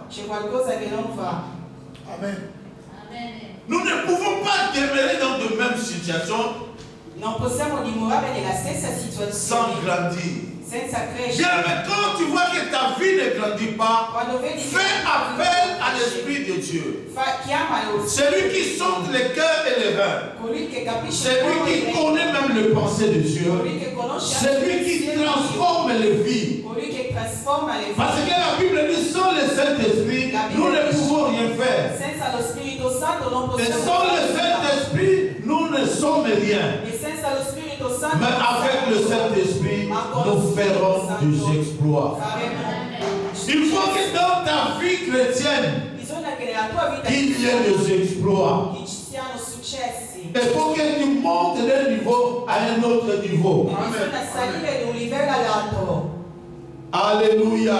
Amen. Nous ne pouvons pas demeurer dans de mêmes situations sans grandir. Bien, mais quand tu vois que ta vie ne grandit pas, fais appel à l'Esprit de Dieu. Celui qui sonde les cœurs et les reins. Celui qui connaît même les pensées de Dieu. Celui qui transforme les vies. Parce que la Bible dit, sans le Saint-Esprit, nous ne pouvons rien faire. Et sans le Saint-Esprit, nous ne sommes rien. Mais avec le Saint-Esprit, nous ferons des exploits. Il faut que dans ta vie chrétienne, qu'il y ait des exploits. Il faut que tu montes d'un niveau à un autre niveau. Alléluia.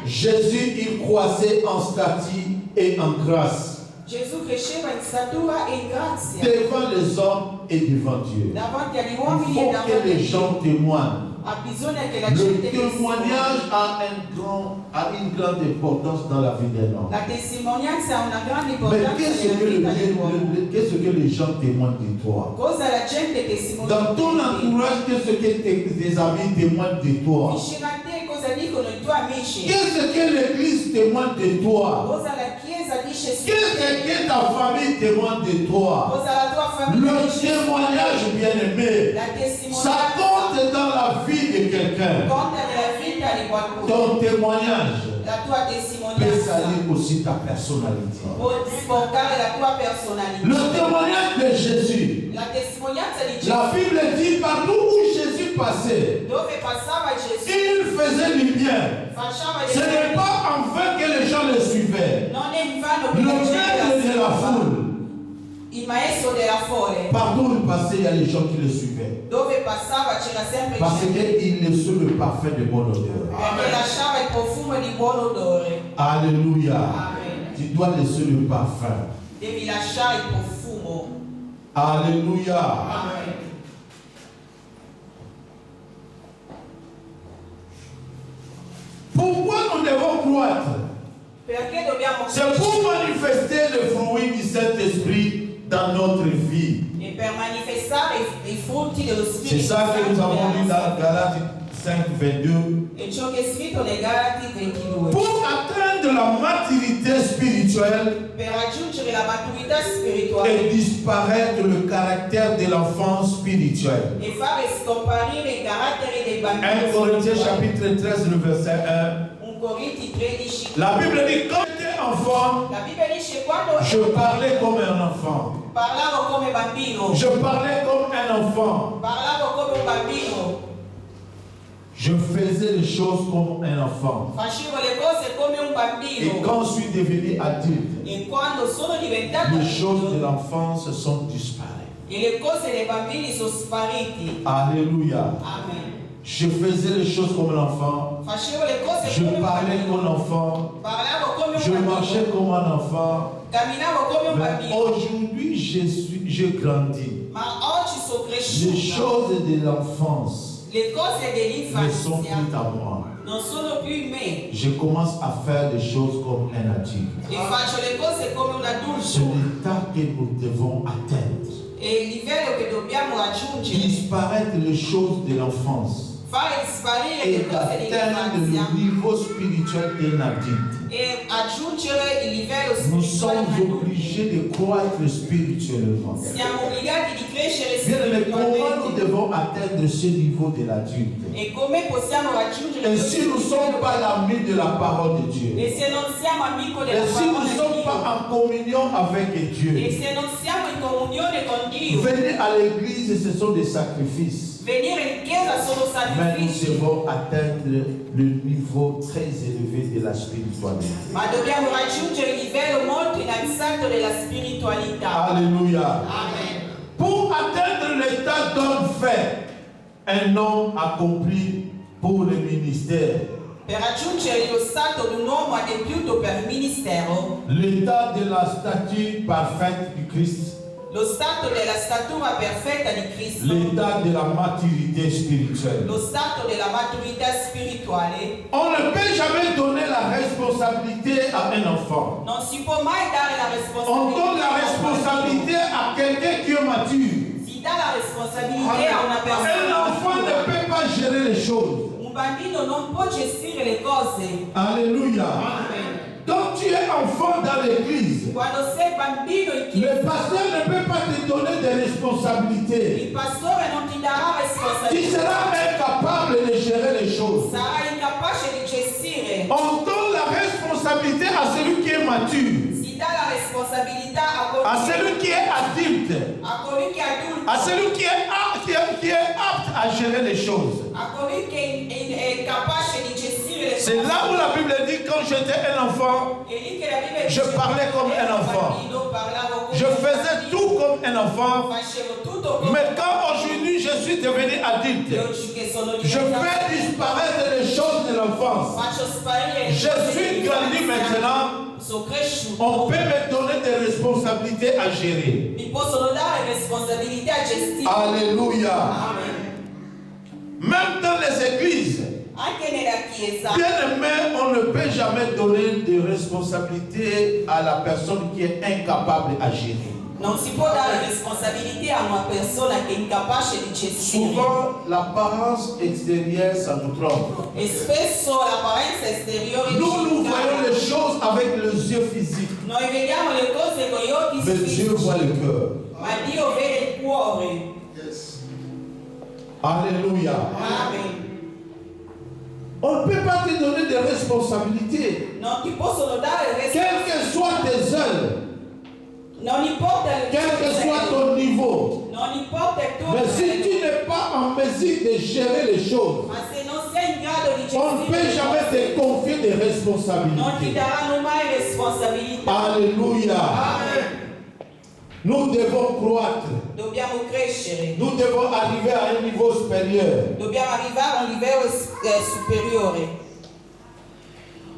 Jésus, il croissait en stature et en grâce. Gesù cresceva in statura e in grazia. Devant les hommes et devant Dieu. Davanti agli Il uomini faut e que davanti les a gens Dio. témoignent. Ha bisogno che la Le gente témoignage a une grande importance dans la vie d'un homme. La testimonianza ha una grande Mais importanza nella vita dell'uomo. qu'est-ce que les gens témoignent de toi? Cosa la gente testimonia Dans ton di te? entourage, qu'est-ce que tes amis témoignent de toi? Vicino a te cosa dicono i tuoi amici? Qu'est-ce que l'église témoigne de toi? Cosa la chiesa dice su Qu'est-ce te? que ta famille témoigne de toi? Cosa la tua famiglia Le dice su te? témoignage, bien-aimé, La ça testimonianza compte dans la vie de quelqu'un. conta nella vita di qualcuno. Ton témoignage La tua peut testimonianza salir aussi ta personnalité. può sporcare la tua personalità. Le témoignage de Jésus. La testimonianza di Gesù, La Bible dit partout où Jésus passait, dove passava Gesù, il faisait du bien. faceva Ce n'est pas en vain que les gens le suivaient. non è in vano Le che la maître gente de la foule. il maestro della folle, Partout où il passait, il y a les gens qui le suivaient. dove passava c'era sempre Parce gente, qu'il laissait le parfum de bonne odeur. perché lasciava il profumo di buon odore. Alléluia. Amen. Tu dois laisser le parfum. Devi lasciare il profumo. Alléluia. Amen. Pourquoi nous devons croître? Perché dobbiamo C'est pour manifester le fruit du Saint-Esprit dans notre vie. e per manifestare i frutti dello C'est Spirito ça que nous Santo avons lu nella dans nostra Galates 5, 22. vita. E ciò che è scritto nei Galati 22. Pour atteindre la maturité spirituelle Per raggiungere la maturità et spirituale disparaître le caractère de l'enfant spirituel. e fare scomparire i caratteri dei 1 bambini Corinthiens spirituali. chapitre 13, le verset 1. 1 Corinti 13. La Bible dit, quand j'étais enfant, La Bibbia dice quando je parlais comme un enfant. parlavo come bambino, Je parlais comme un enfant. parlavo come un bambino, Je faisais les choses comme un enfant. facevo le cose come un Et bambino. quand je suis devenu adulte, E quando sono diventato les choses de adulto, l'enfance sont disparues. e le cose dei bambini sono spariti. Alléluia. Amen. Je faisais les choses comme un enfant. Facevo le cose Je come un parlais bambino, comme un enfant. parlavo come Je un marchais bambino, comme un enfant. camminavo come un Mais bambino. aujourd'hui, j'ai grandi. Ma oggi sono Les cresciuta. choses de l'enfance Le cose ne sont dell'infanzia plus à moi. non sono più in me. Je commence à faire les choses comme un adulte. E faccio le cose come un C'est adulto. l'état que nous devons atteindre. E il livello che dobbiamo raggiungere, Disparaître les choses de l'enfance fare sparire et le cose atteindre dell'infanzia le niveau spirituel d'un adulte. e aggiungere il livello Nous spirituale sommes di un adulto. obligés de croître spirituellement. Siamo obbligati di crescere Bien, mais comment nous spiritualmente. devons atteindre ce niveau de l'adulte? E come possiamo raggiungere Et si nous ne sommes pas l'ami de la parole de Dieu, E se non siamo amico della et si nous parola ne di sommes Dio, pas en communion avec e Dieu, se non siamo in comunione con Dio, venir à l'église, ce sont des sacrifices. venire in chiesa sono Mais nous sacrifici, devons atteindre le niveau très élevé de la spiritualité. ma dobbiamo raggiungere il livello molto innalzato della spiritualità. Alléluia. Amen. Pour atteindre l'état d'homme fait, un homme accompli pour le ministère. Per raggiungere lo stato di un uomo adempiuto per ministero, L'état de la statue parfaite du Christ. lo stato della statura perfetta di Cristo, L'état de la maturité spirituelle. lo stato della maturità spirituale, On ne peut jamais donner la responsabilité à un enfant. non si può mai dare la On donne la responsabilità responsabilité à quelqu'un qui est mature. si dà la responsabilità a una Un persona. enfant ne peut pas gérer les choses. Un bambino non può gestire le cose. Alléluia. Amen. Quand tu es enfant dans l'église, Quando sei bambino in le chiesa, pasteur ne peut pas te donner des responsabilités. il pastore non ti darà Tu responsabilità, seras incapable de gérer les choses. sarai incapace di gestire. On donne la responsabilité à celui qui est mature, Si dà la responsabilità à celui qui est adulte, a colui che è adulto, à celui qui est apte à gérer les choses. a colui che è capace di gestire le C'est là où la Bible dit, quand j'étais un enfant, je parlais comme un enfant. Je faisais tout comme un enfant. Mais quand aujourd'hui je suis devenu adulte, je fais disparaître les choses de l'enfance. Je suis grandi maintenant. On peut me donner des responsabilités à gérer. Alléluia. Même dans les églises, bien aimé, on ne peut jamais donner de responsabilité à la personne qui est incapable à gérer. Non si può dare responsabilità a una persona che è incapace di gestire. Souvent, l'apparence extérieure, ça nous trompe. E spesso l'apparenza esteriore Nous voyons les choses avec les yeux physiques. Noi vediamo le cose con gli occhi Mais Dieu voit le cœur. ma Dio vede il cuore. Yes. Alléluia. Amen. On ne peut pas te donner des responsabilités. Non ti possono dare Quelles que soient tes œuvres, non importa quel que soit ton niveau. non importa il tuo Mais si tu n'es pas en mesure de gérer les choses, ma se non sei in grado di on ne peut gestire jamais te confier des non ti responsabilités. daranno mai responsabilità. Alléluia. Amen. Nous devons croître. Dobbiamo crescere. Nous devons arriver à un niveau supérieur. Dobbiamo arrivare a un livello superiore.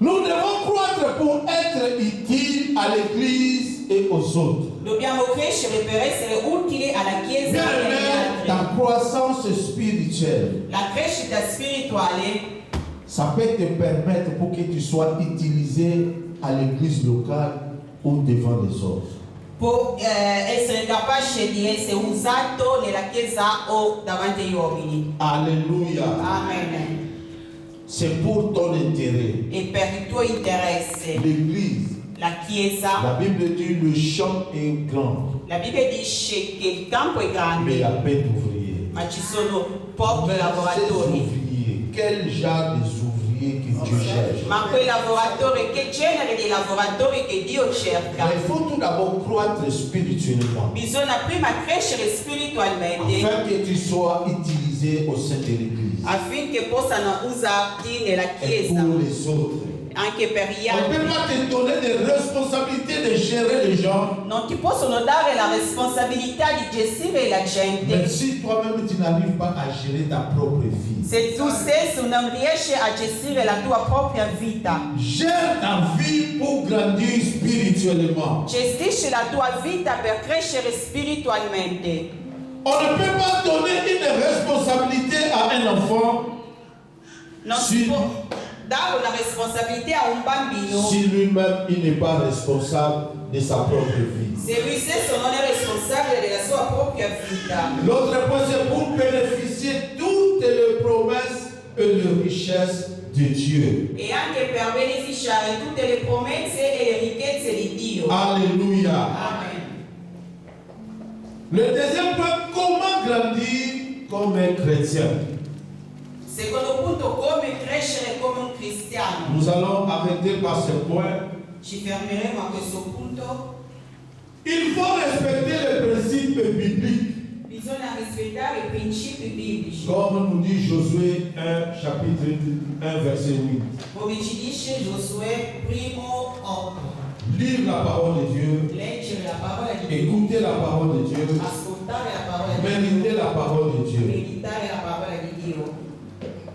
Nous devons croître pour être utiles à l'Église et aux autres. Dobbiamo crescere per essere utili alla Chiesa Bien e agli aimé, ta altri. croissance spirituelle, La crescita spirituale ça peut te permettre pour que tu sois utilisé à l'Église locale ou devant les autres. può essere capace di essere usato nella Chiesa o davanti agli uomini. Alléluia. Amen. C'est pour ton intérêt. E per il tuo interesse, L'Église, la Chiesa, la Bible dit le champ est grand, la Bibbia dice che il campo è mais il y grande, a peu d'ouvriers. ma ci sono pochi Mais ces lavoratori. ouvriers, quel genre d'ouvriers que Dieu cherche? Ma quei lavoratori, che genere di lavoratori che Dio cerca? Mais il faut tout d'abord croître spirituellement, Bisogna prima crescere spiritualmente afin que tu sois utilisé au sein de l'Église affinché possano usarti nella et Chiesa, pour les autres. anche per gli On ne peut altri. pas te donner des responsabilités de gérer les gens, Non ti possono dare la responsabilità di gestire la mais gente si toi-même tu n'arrives pas à gérer ta propre vie. se tu stesso non riesci a gestire la tua propria vita. Gère ta vie pour grandir spirituellement. Gestisci la tua vita per crescere spiritualmente. On ne peut pas donner une responsabilité à un enfant Non Si- si può dare una responsabilità a un bambino si lui-même il n'est pas responsable de sa propre vie. se lui stesso non è responsabile della sua propria vita. L'autre point, c'est pour bénéficier toutes les promesses et les richesses de Dieu. E anche per beneficiare tutte le promesse e le ricchezze di Dio. Alléluia. Amen. Le deuxième point, comment grandir comme un chrétien? Secondo punto, come crescere come un cristiano. Nous allons arrêter par ce point. Ci fermeremo a questo punto. Il faut respecter les principes bibliques. Bisogna rispettare i principi biblici. Comme nous dit Josué 1, chapitre 1, verset 8. Come ci dice Giosuè 1:8. Lire la parole de Dieu, Leggere la parola di Dio. écouter la parole de Dieu, Ascoltare la parola di Dio. méditer la parole de Dieu. Meditare la parola di Dio.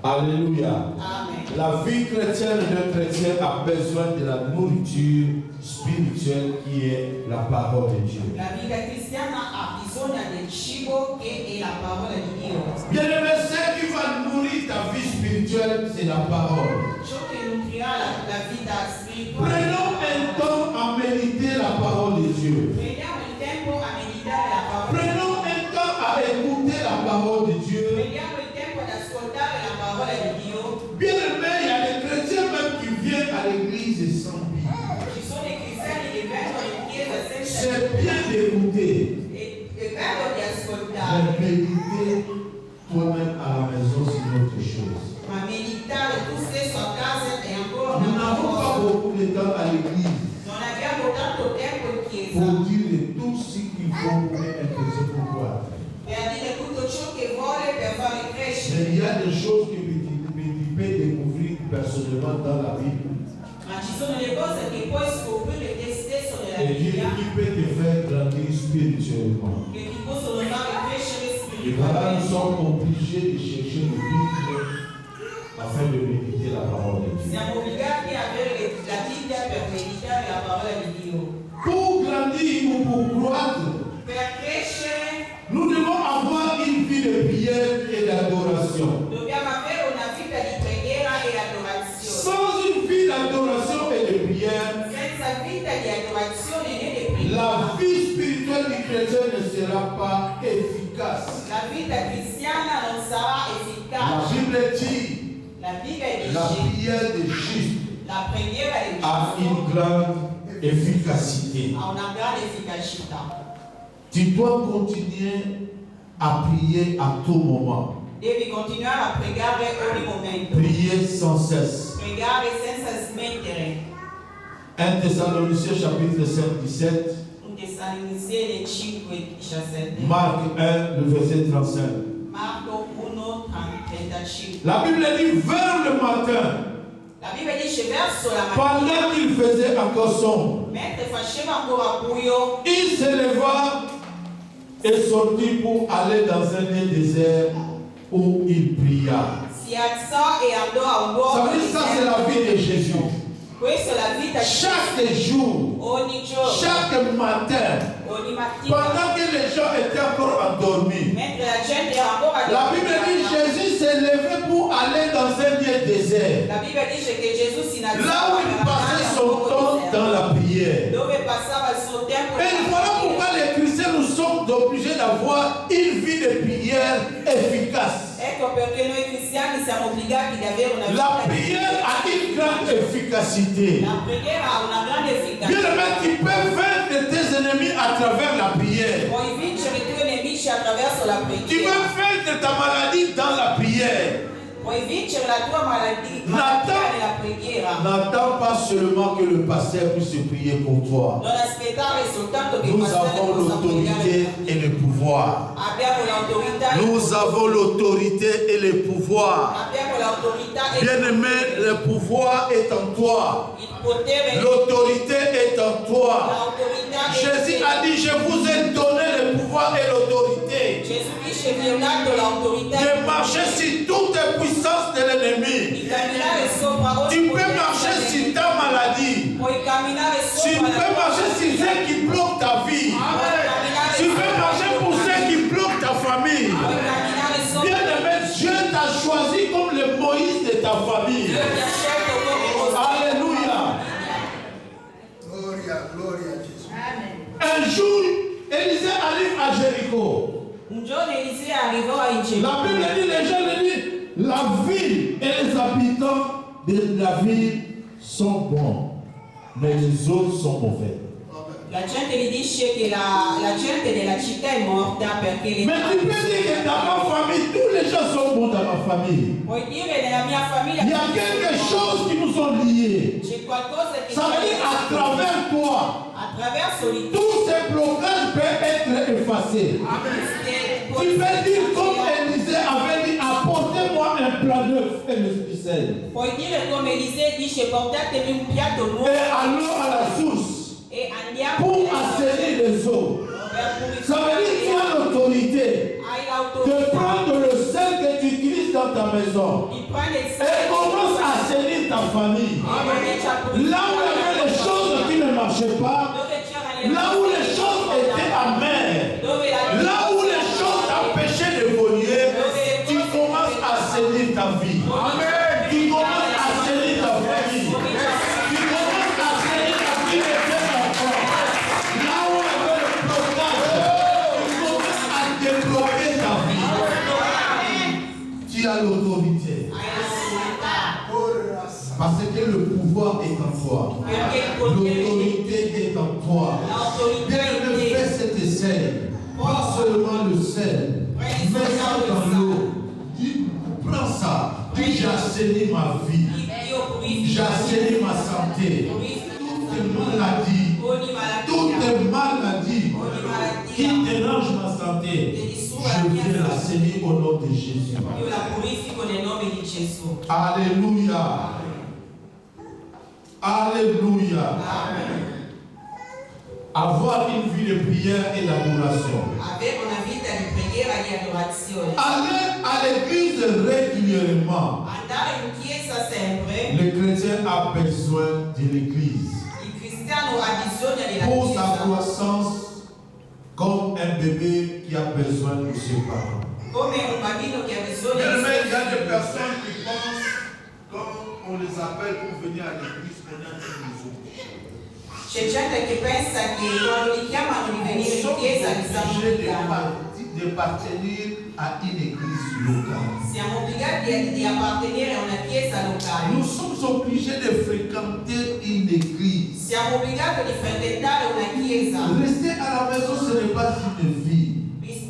Alléluia. Amen. La vie chrétienne d'un chrétien a besoin de la nourriture spirituelle qui est la parole de Dieu. La vita cristiana ha bisogno del cibo che è la parola di Dio. Bien-aimé, ce qui va nourrir ta vie spirituelle, c'est la parole. Ciò che nutrirà la vita spirituale. Prenons un temps à méditer la parole de Dieu. Prendiamo il tempo a meditare la parola. Prenons un temps à écouter la parole de Dieu. Prendiamo il tempo ad ascoltare la parola di Dio. Bien-aimé, il y a des chrétiens même qui viennent à l'église sans Bible. Ci sono i cristiani che vengono in chiesa senza C'est bien d'écouter, è bello di mais ascoltare, méditer toi-même à la maison, c'est une autre chose. ma meditare tu stesso a casa è ancora Nous una n'avons pas cosa. beaucoup de temps à l'église Non abbiamo tanto tempo in chiesa pour dire tout ce qu'il faut pour un chrétien pour croire. per dire tutto ciò che vuole per fare Mais crescere. il y a des choses que tu peux découvrir personnellement dans la Bible. Ma ci sono le cose che puoi scoprire te stesso nella Et Dieu Bibbia qui peut te faire grandir spirituellement. che ti possono fare crescere Et voilà, nous spiritualmente. sommes obligés de chercher le Bible afin de méditer la parole de Dieu. Siamo obbligati a avere la Bibbia per meditare la parola di Dio. Pour grandir ou pour croître, Per crescere nous devons avoir une vie de prière et d'adoration. dobbiamo avere una vita di preghiera e adorazione. Sans une vie d'adoration et de prière, Senza vita di adorazione né di preghiera, la vie spirituelle du chrétien ne sera pas efficace. la vita cristiana non sarà La efficace. Bible dit, La Bibbia la dice prière des justes la preghiera del a une giusto grande efficacité. ha una grande efficacità. Tu dois continuer à prier à tout moment. Devi continuare a pregare ogni momento. Prier sans cesse. Pregare senza smettere. 1 Thessaloniciens chapitre 5, 17. Un Tessalonicesi 5:17. Marc 1, le verset 35. Marco 1:35. La Bible dit vers le matin, La Bibbia dice verso la mattina, pendant qu'il faisait encore sombre, mentre faceva ancora buio, il se leva et sortit pour aller dans un lieu désert où il pria. si alzò e andò a un Ça luogo veut dire ça, c'est la vie de Jésus. Questa è la vita di Chaque Gesù. jour, Ogni giorno, chaque matin, ogni mattina, pendant que les gens étaient encore endormis, mentre la gente era ancora la Bible dit dormita, Jésus s'est levé pour aller dans un lieu désert. la Bibbia dice che Gesù si Là innalzava où il per passait andare a son un luogo temps deserto, dans la prière. dove passava il suo tempo Et nella voilà preghiera. pourquoi les chrétiens, nous sommes obligés d'avoir une vie de prière efficace. Ecco perché noi cristiani siamo obbligati ad avere una La vita di prière preghiera. a une grande efficacité. La preghiera ha una grande efficacia. Bien aimé, tu peux vaincre tes ennemis à travers la prière. Puoi vincere i tuoi nemici attraverso la Tu preghiera. peux vaincre ta maladie dans la prière. Puoi vincere la tua malattia nella preghiera. N'attends pas seulement que le pasteur puisse prier pour toi. Non aspettare soltanto che il Nous pastore avons possa l'autorité pregare. et le pouvoir. Abbiamo l'autorità. Nous avons l'autorité et le pouvoir. Abbiamo l'autorità e Bien-aimé, le pouvoir est en toi. il potere. L'autorité est en toi. L'autorità è Jésus a dit, je vous ai donné le pouvoir et l'autorité Gesù dice vi ho dato l'autorità de marcher sur toutes les puissances de l'ennemi. di camminare sopra ogni Tu peux potenza marcher del sur ta maladie. Puoi camminare Tu sopra peux marcher sur ceux qui bloquent ta vie. Tu peux marcher pour ceux qui bloquent ta famille. Puoi camminare sopra Bien-aimé, Dieu t'a choisi comme le Moïse de ta famille. Dio ti ha scelto come Mosè. Alléluia. Gloria a Gesù. Un jour, Élisée arrive à Jéricho. Un giorno Eliseo arrivò in La Bible Gerico. dit, les gens le disent, la ville et les habitants de la ville sont bons, mais les autres sont mauvais. La gente gli dice che la gente della città è morta perché le Mais tu peux dire que dans ma famille, tous les gens sont bons dans ma famille. Puoi dire nella mia famiglia Il y a quelque chose qui nous ont liés. c'è qualcosa che Ça veut dire à travers toi, attraverso di tous ces blocages peuvent être effacés. Tu peux dire comme Élisée avait dit, apportez-moi un plat neuf et le spicelle. Puoi dire come Eliseo dice portatemi un piatto nuovo Et allons à la source e andiamo pour assainir les eaux. Ça veut dire qu'il y a l'autorité hai de l'autorità prendre le sel que tu utilises dans ta maison di prendere il et commence à assainir ta famille. Là où il y avait les choses qui ne marchaient pas, là où les choses étaient amères, là où les choses t'empêchaient d'évoluer, tu commences à assainir ta vie. Tu commences à assainir ta famille. Tu commences à assainir la vie de tes enfants. Là où il y avait le blocage, tu commences à débloquer ta vie. Tu as l'autorité. Parce que le pouvoir est en toi. L'autorité est en toi. Bien-aimé, fais cet essai. Pas seulement le sel. Mets ça dans l'eau. Dis, prends ça. Dis, j'ai assaini ma vie. J'ai assaini ma santé. Toutes les maladies qui dérangent ma santé, je viens l'assainir au nom de Jésus. Io la purifico nel nome di Gesù. Alléluia. Alléluia. Amen. Avoir une vie de prière et d'adoration. Avere una vita di preghiera e di adorazione. Aller à l'église régulièrement. Andare in chiesa sempre. Le chrétien a besoin de l'église Il cristiano ha bisogno della pour sa chiesa. croissance, comme un bébé qui a besoin de ses parents. Come un bambino che ha bisogno Mais di il y a des suoi personnes qui pensent, comme on les appelle pour venir à l'église, on a une maison. C'è gente che pensa che quando li chiamano di venire in chiesa li stanno obbligando. De appartenir à une église locale. Siamo obbligati di appartenere a una chiesa locale. Nous sommes obligés de fréquenter une église. Siamo obbligati di frequentare una chiesa. Rester à la maison, ce n'est pas une vie.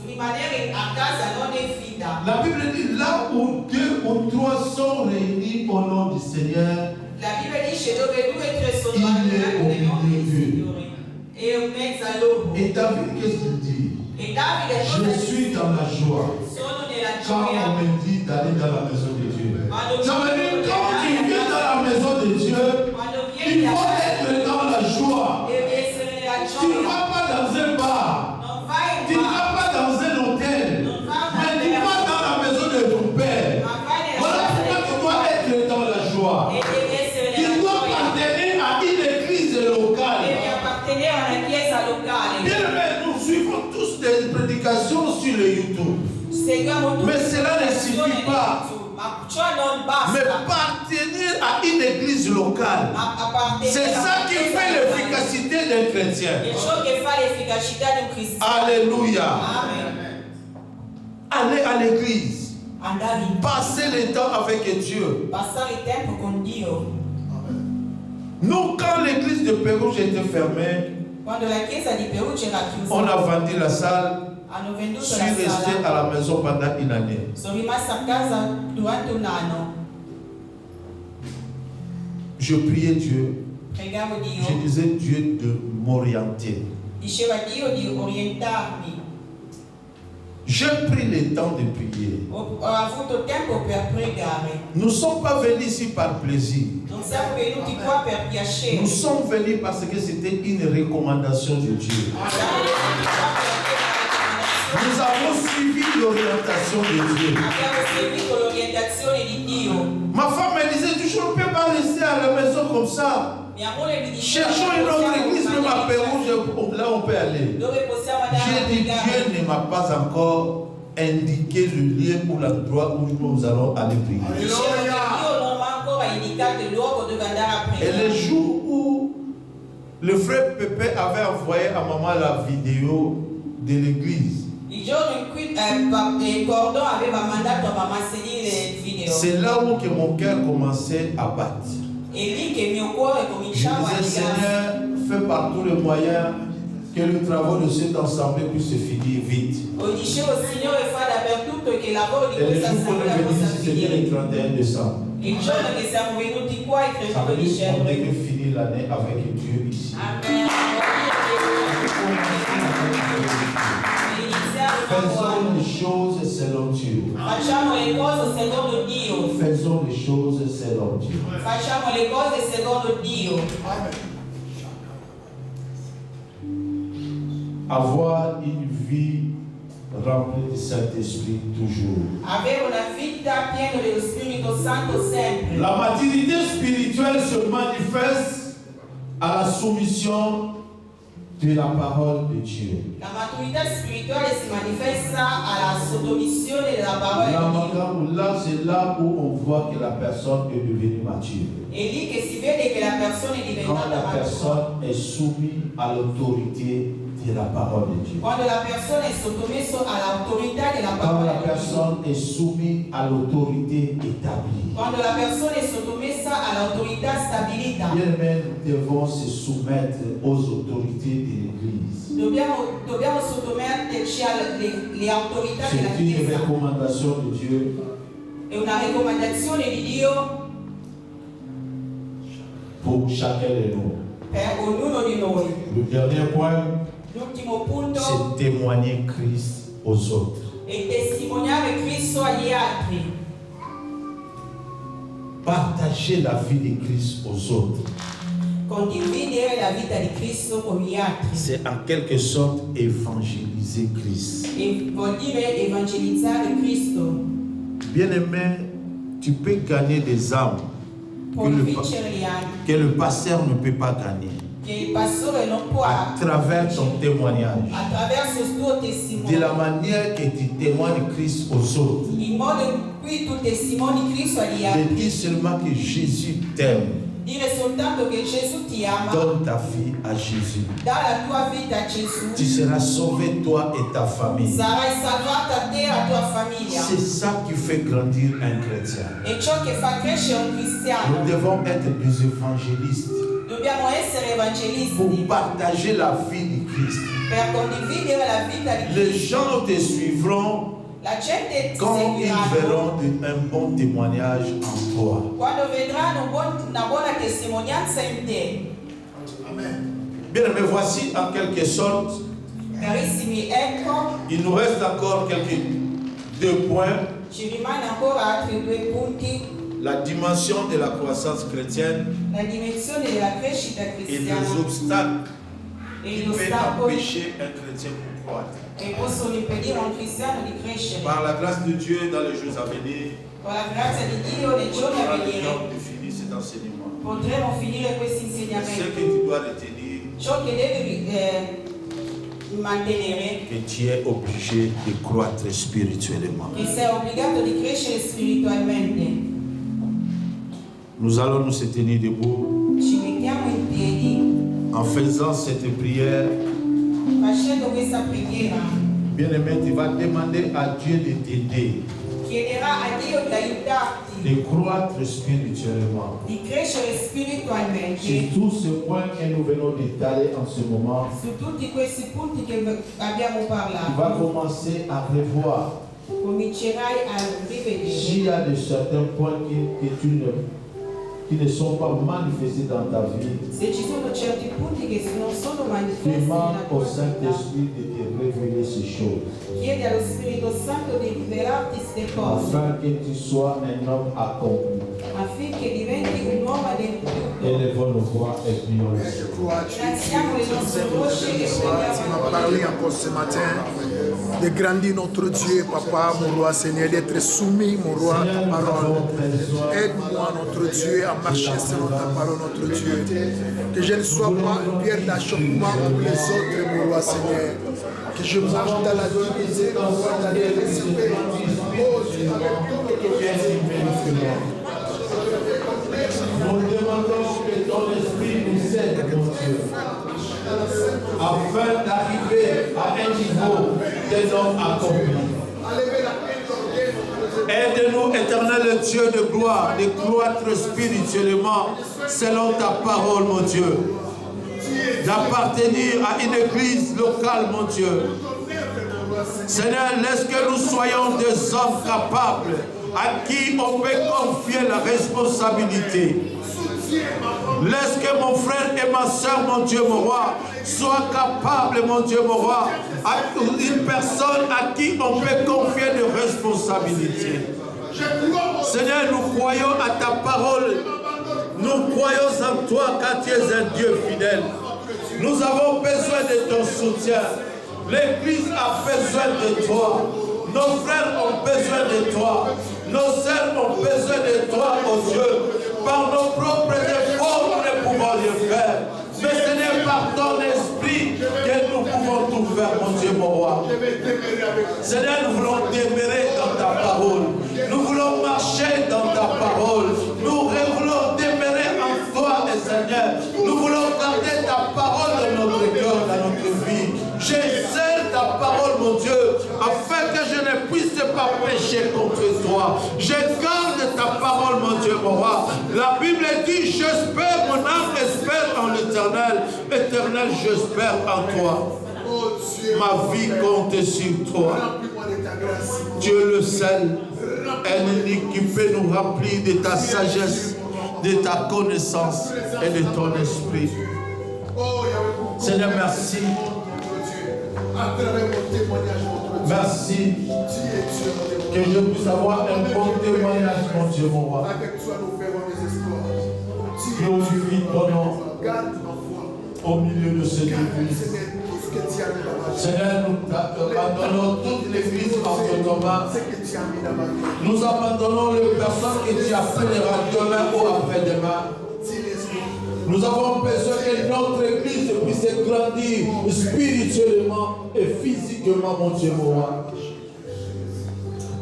Rimanere a casa non è vita. La Bible dit là où 2 ou 3 sont réunis au nom du Seigneur, La Bibbia dice dove 2 e 3 sono Il radunati è nel nome del Dio. Signore. È in mezzo a loro. et David, qu'est-ce qu'il dit? E Davide cosa Je dice? suis dans la joie Sono nella quand on gioia. me dit d'aller dans la maison de Dieu. Quando Ça veut dire quand tu viens dans la maison de Dieu, Quando il vieni faut a être dans la joie. devi essere nella Tu ne gioia. vas pas dans un bar, Non vai tu in ne bar, vas pas dans un hôtel, non vai a mais tu una vas dans la maison de ton Père. ma vai nella Voilà casa pourquoi del tu tuo dois padre. être dans la joie. E devi essere Tu nella dois gioia. appartenir à une église locale. Devi appartenere a una chiesa locale. Bien aimé, nous suivons tous des prédications sur le YouTube. Seguiamo tutti Mais cela ne le suffit persone pas. di YouTube, ma ciò non Mais basta. appartenir à une église locale, Ma appartenere c'est a ça una qui chiesa fait locale. l'efficacité d'un chrétien. È ciò che fa l'efficacità di un cristiano. Alléluia. Amen. Allez à l'église. Andare in Passez le temps avec Dieu. passare il tempo con Dio. Nous, quand l'église de Pérouge était fermée, Quando la chiesa di Perugia era chiusa, on a vendu la salle. hanno venduto Je la suis resté sala. à la maison pendant une année. Sono rimasta a casa durante un anno. Je priais Dieu. Pregavo Je Dio. disais Dieu de m'orienter. Diceva a Dio di orientarmi. J'ai pris le temps de prier. Ho avuto tempo per pregare. Nous ne sommes pas venus ici par plaisir. Non siamo venuti qua per piacere. Nous sommes venus parce que c'était une recommandation de Dieu. Siamo venuti qua perché la Nous avons suivi l'orientation de Dieu. abbiamo seguito l'orientazione di Dio. Ma femme me disait toujours, on ne peut pas rester à la maison comme ça. Mia moglie mi diceva Cherchons une autre possiamo église, même à rimanere Pérouge, là on peut aller. dove possiamo andare a J'ai dit, pregare. Dieu ne m'a pas encore indiqué le lieu ou l'endroit où nous allons aller prier. Dicevo che Dio non mi ha ancora indicato il luogo dove andare a Et pregare. le jour où le frère Pépé avait envoyé à maman la vidéo de l'église, Il giorno in cui Gordon aveva mandato a mamma sedere il video, c'est là où que mon cœur commençait à battre. è lì che il mio cuore Je cominciava a disais, vibrare. Seigneur, fais par tous les moyens que le travail de cette assemblée puisse se finir vite. Dicevo, Signore, fa dappertutto e che il lavoro di Et le questa jour qu'on assemblea est venu possa ici, c'était finire. le 31 décembre. Il giorno che siamo venuti qua, il Ça 31 veut dire qu'on dicembre. devait finir l'année avec Dieu ici. Amen. Faisons les choses selon Dieu. Facciamo le cose secondo Dio. Faisons les choses selon Dieu. Facciamo le cose secondo Dio. Avoir une vie remplie du Saint-Esprit toujours. Avere una vita piena dello Spirito Santo sempre. La maturité spirituelle se manifeste à la soumission de la parole de Dieu. La maturità spirituale si manifesta alla sottomissione della parola di Dio. Là, c'est là où on voit que la personne est devenue mature. È lì che si vede che la persona è Quand diventata la matura. personne est soumise à l'autorité de la parole de Dieu. Quando la persona è sottomessa all'autorità della Quand la parola di Dio. personne est soumise à l'autorité établie. Quando la persona è sottomessa all'autorità stabilita. Bien aimé, nous devons se soumettre aux autorités de l'Église. Dobbiamo sottometterci alle autorità della C'est une Chiesa. recommandation de Dieu È una raccomandazione di Dio pour chacun de nous. per ognuno di noi. Le dernier point, L'ultimo punto c'est témoigner Christ aux autres. è testimoniare Cristo agli altri. Partager la vie de Christ aux autres. condividere la vita di Cristo con gli altri. C'est en quelque sorte évangéliser Christ. E vuol dire evangelizzare Cristo. Bien-aimé, tu peux gagner des âmes Puoi vincere gli anni. que le pasteur ne peut pas gagner. Che il pastore non può À travers ton témoignage, attraverso il tuo de testimone. la manière que tu témoignes Christ aux autres, Il modo in cui tu testimoni Cristo agli de altri. dire seulement que Jésus t'aime. Dire soltanto che Gesù ti ama. Donne ta vie à Jésus. Dà la tua vita a Gesù. Tu seras sauvé, toi et ta famille. Sarai salvata te e la tua famiglia. C'est ça qui fait grandir un chrétien. E ciò che fa crescere un Nous cristiano. devons être des évangélistes Dobbiamo essere evangelisti pour partager la vie de Christ. per condividere la vita di Les Cristo. gens te suivront La gente ti quand ils seguiranno verront un bon témoignage en toi. quando vedranno una buona testimonianza in te. Bien, mais voici en quelque sorte, Carissimi, ecco, il nous reste encore deux points. ci rimane ancora altri due punti: La dimension de la croissance chrétienne la dimensione della crescita et cristiana les obstacles e qui gli peuvent ostacoli empêcher un chrétien de croître. che possono impedire a un cristiano di crescere. Par la grâce de Dieu, dans les jours à venir, Con la grazia di Dio, nei on giorni a aura le venire temps de finir cet enseignement. potremo finire questi Ce insegnamenti. que tu dois retenir, Ciò che devi mantenere que tu es obligé de croître spirituellement. che sei obbligato di crescere spiritualmente. Nous allons nous tenir debout Ci mettiamo in piedi en faisant cette prière. facendo questa preghiera. Bien-aimé, tu vas demander à Dieu de t'aider, Chiederà a Dio di aiutarti, de croître spirituellement. di crescere Sur spiritualmente. tous ces points que nous venons d'étaler en ce moment, Su tutti questi punti che abbiamo tu vas parlato, commencer à revoir. comincerai a rivedere S'il y a de certains points qui ne sont pas manifestés dans ta vie, se ci sono certi punti che non sono manifesti nella demande au tua vita. Saint-Esprit de te révéler ces choses, Chiedi allo Spirito Santo di rivelarti queste cose afin que tu sois un homme accompli. affinché diventi un uomo adempiuto. Élevons nos voix et prions le Seigneur. Ringraziamo le nostre voci e Tu preghiamo m'as parlé encore ce matin de grandir notre Dieu, Papa, mon roi Seigneur, d'être soumis, mon roi, à ta parole. Aide-moi, notre Dieu, à marcher selon ta parole, notre Dieu. Que je ne sois pas une pierre d'achoppement pour les autres, mon roi Seigneur. Que je marche dans la dignité, mon roi, dans le respect. Oh Dieu, avec tout notre Dieu. Nous demandons que ton esprit nous aide, mon Dieu, afin d'arriver à un niveau des hommes accomplis. Aide-nous, éternel Dieu de gloire, de croître spirituellement selon ta parole, mon Dieu. D'appartenir à une église locale, mon Dieu. Seigneur, laisse que nous soyons des hommes capables à qui on peut confier la responsabilité. Laisse que mon frère et ma soeur, mon Dieu, mon roi, soient capables, mon Dieu, mon roi, à une personne à qui on peut confier des responsabilités. Seigneur, nous croyons à ta parole. Nous croyons en toi car tu es un Dieu fidèle. Nous avons besoin de ton soutien. L'Église a besoin de toi. Nos frères ont besoin de toi. Nos sœurs ont besoin de toi, oh Dieu. Par nos propres efforts, nous ne pouvons rien faire. Mais ce n'est par ton esprit que nous pouvons tout faire, mon Dieu, mon roi. Seigneur, nous voulons demeurer dans ta parole. Nous voulons marcher dans ta parole. Nous voulons demeurer en toi, Seigneur. Nous voulons garder ta parole dans notre cœur, dans notre vie. Je scelle ta parole, mon Dieu, afin que je ne puisse pas pécher contre toi. Je garde ta parole, mon Dieu, mon roi. La Bible dit, j'espère, mon âme espère en l'Éternel. Éternel, j'espère en toi. Ma vie compte sur toi. Tu es le seul, un unique qui peut nous remplir de ta sagesse, de ta connaissance et de ton esprit. Seigneur, merci. Merci que je puisse avoir un bon témoignage, mon Dieu, mon roi. Glorifie ton nom. Garde ma foi. au milieu de cette Garde, église. Seigneur, tout ce que tu as mis dans ma vie. Seigneur, nous abandonnons toute l'église entre nos mains. Ce que tu as mis dans ma vie. Nous abandonnons les personnes que tu appelleras demain ou après-demain. Utilise-nous. Nous avons besoin que notre église puisse grandir spirituellement et physiquement, mon Dieu, mon roi.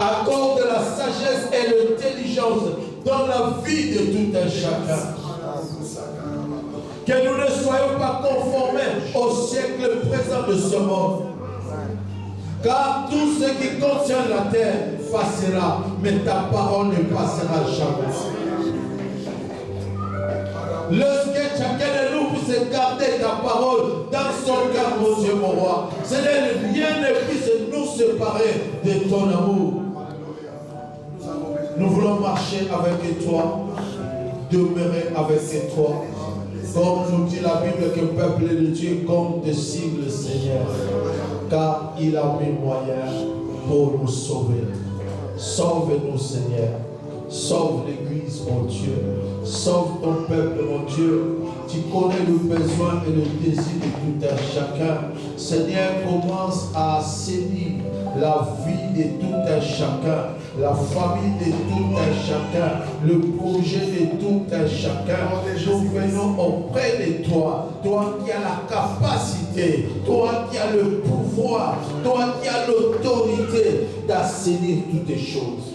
Accorde la sagesse et l'intelligence dans la vie de tout un chacun. Que nous ne soyons pas conformés au siècle présent de ce monde. Car tout ce qui contient la terre passera, mais ta parole ne passera jamais. Lorsque chacun de nous puisse garder ta parole dans son cœur, mon Dieu, mon roi, Seigneur, rien ne puisse nous séparer de ton amour. Nous voulons marcher avec toi, demeurer avec toi. Comme nous dit la Bible, que le peuple de Dieu compte sur le Seigneur, car il a mis moyen pour nous sauver. Sauve-nous, Seigneur. Sauve l'Église, mon Dieu. Sauve ton peuple, mon Dieu. Tu connais le besoin et le désir de tout un chacun. Seigneur, commence à assainir la vie de tout un chacun, la famille de tout un chacun, le projet de tout un chacun. Nous venons auprès de toi, toi qui as la capacité, toi qui as le pouvoir, toi qui as l'autorité d'assainir toutes les choses.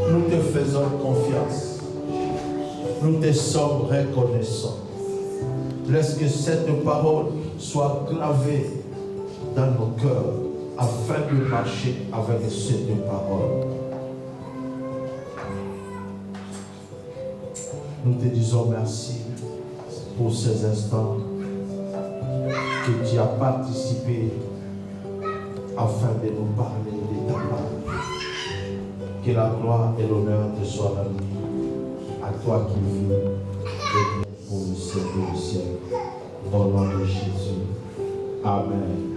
Nous te faisons confiance. Nous te sommes reconnaissants. Laisse que cette parole soit gravée dans nos cœurs afin de marcher avec cette parole. Nous te disons merci pour ces instants que tu as participé afin de nous parler de ta parole. Que la gloire et l'honneur te soient rendus à toi qui vis et pour le siècle du ciel. Au nom de Jésus. Amen.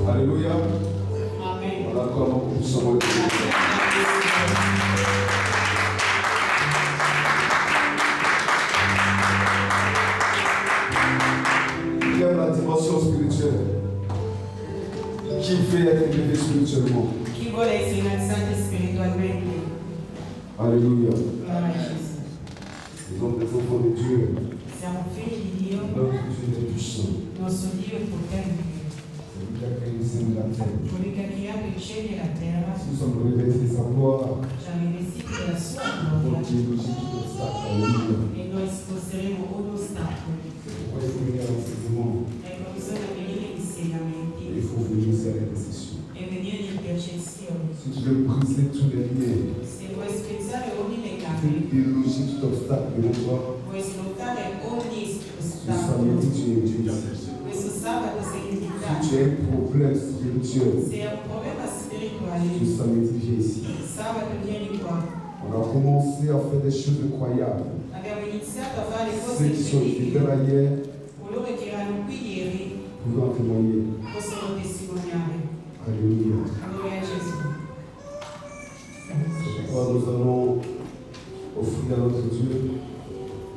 Alléluia. Amen. Voilà comment nous sommes. Il y a la dimension spirituelle qui fait être élevé spirituellement. Chi vuole essere innalzato spiritualmente. Alléluia. Gloria a Gesù. Nous sommes des enfants de Dieu. Siamo figli di Dio, Notre Dieu est puissant. il nostro Dio è potente. C'est lui qui a créé les cieux et la terre. Colui che ha creato i cieli e la terra, Nous sommes revêtus de sa gloire. ci ha rivestiti della sua Donc, gloria il est logique tout obstacle. Alléluia. e noi sposteremo ogni ostacolo. Pourquoi il faut venir à l'enseignement? Ecco, bisogna venire in insegnamenti Il faut venir aussi à l'intercession. e venire in intercessione. Si tu veux briser tous les liens, Se vuoi spezzare ogni tu legame, déloger tout obstacle de toi, vuoi smontare ogni ce ostacolo. samedi tu es Dieu. Questo sabato sei Si invitato. tu as un problème spirituel, Se hai un problema ce spirituale, samedi viens ici. sabato vieni qua. On a commencé à faire des choses incroyables. Abbiamo iniziato a fare cose Ceux qui sont incredibili. fidèles hier Coloro che erano qui ieri pouvons en témoigner. possono testimoniare. Alléluia. Gloria a Gesù. C'est pourquoi nous allons offrir à notre Dieu.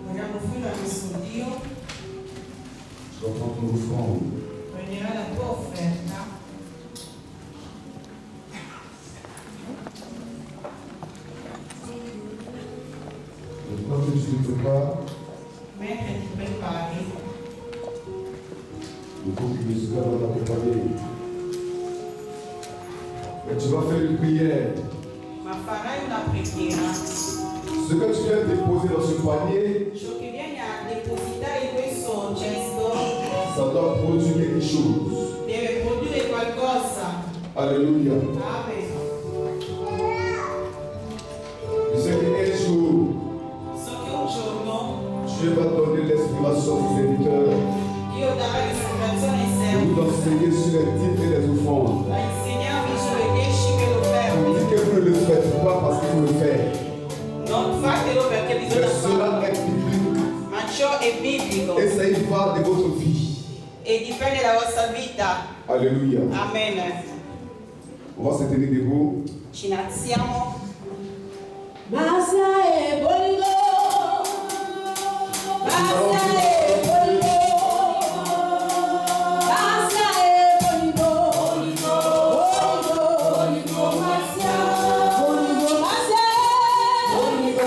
Vogliamo offrire al nostro Dio, Tu vas prendre ton offrande. prenderà la tua offerta. Quand tu te prépares, Mentre ti prepari, il faut que Jésus va t'accompagner. Mais tu vas faire une prière. ma farai una preghiera. Ce que tu viens déposer dans ce panier, Ciò che vieni a depositare in questo cesto ça doit produire quelque chose. deve produrre qualcosa. Alléluia. Amen. serviteurs Dio darà l'istruzione ai de servi. vous enseigner sur les titres et les offrandes. A insegnarvi sulle 10 che lo Vous fermo. dites que vous ne le faites pas parce qu'il faut le faire. Non fatelo perché Mais bisogna cela farlo. est biblique Ma ciò è biblico et ça y va de votre vie. e dipende dalla vostra vita. Alléluia. Amen. On va se tenir debout. Ci innalziamo. Basta e bolgo, basta e bolgo, basta e bolgo, bolgo, bolgo, basta, bolgo, basta, bolgo,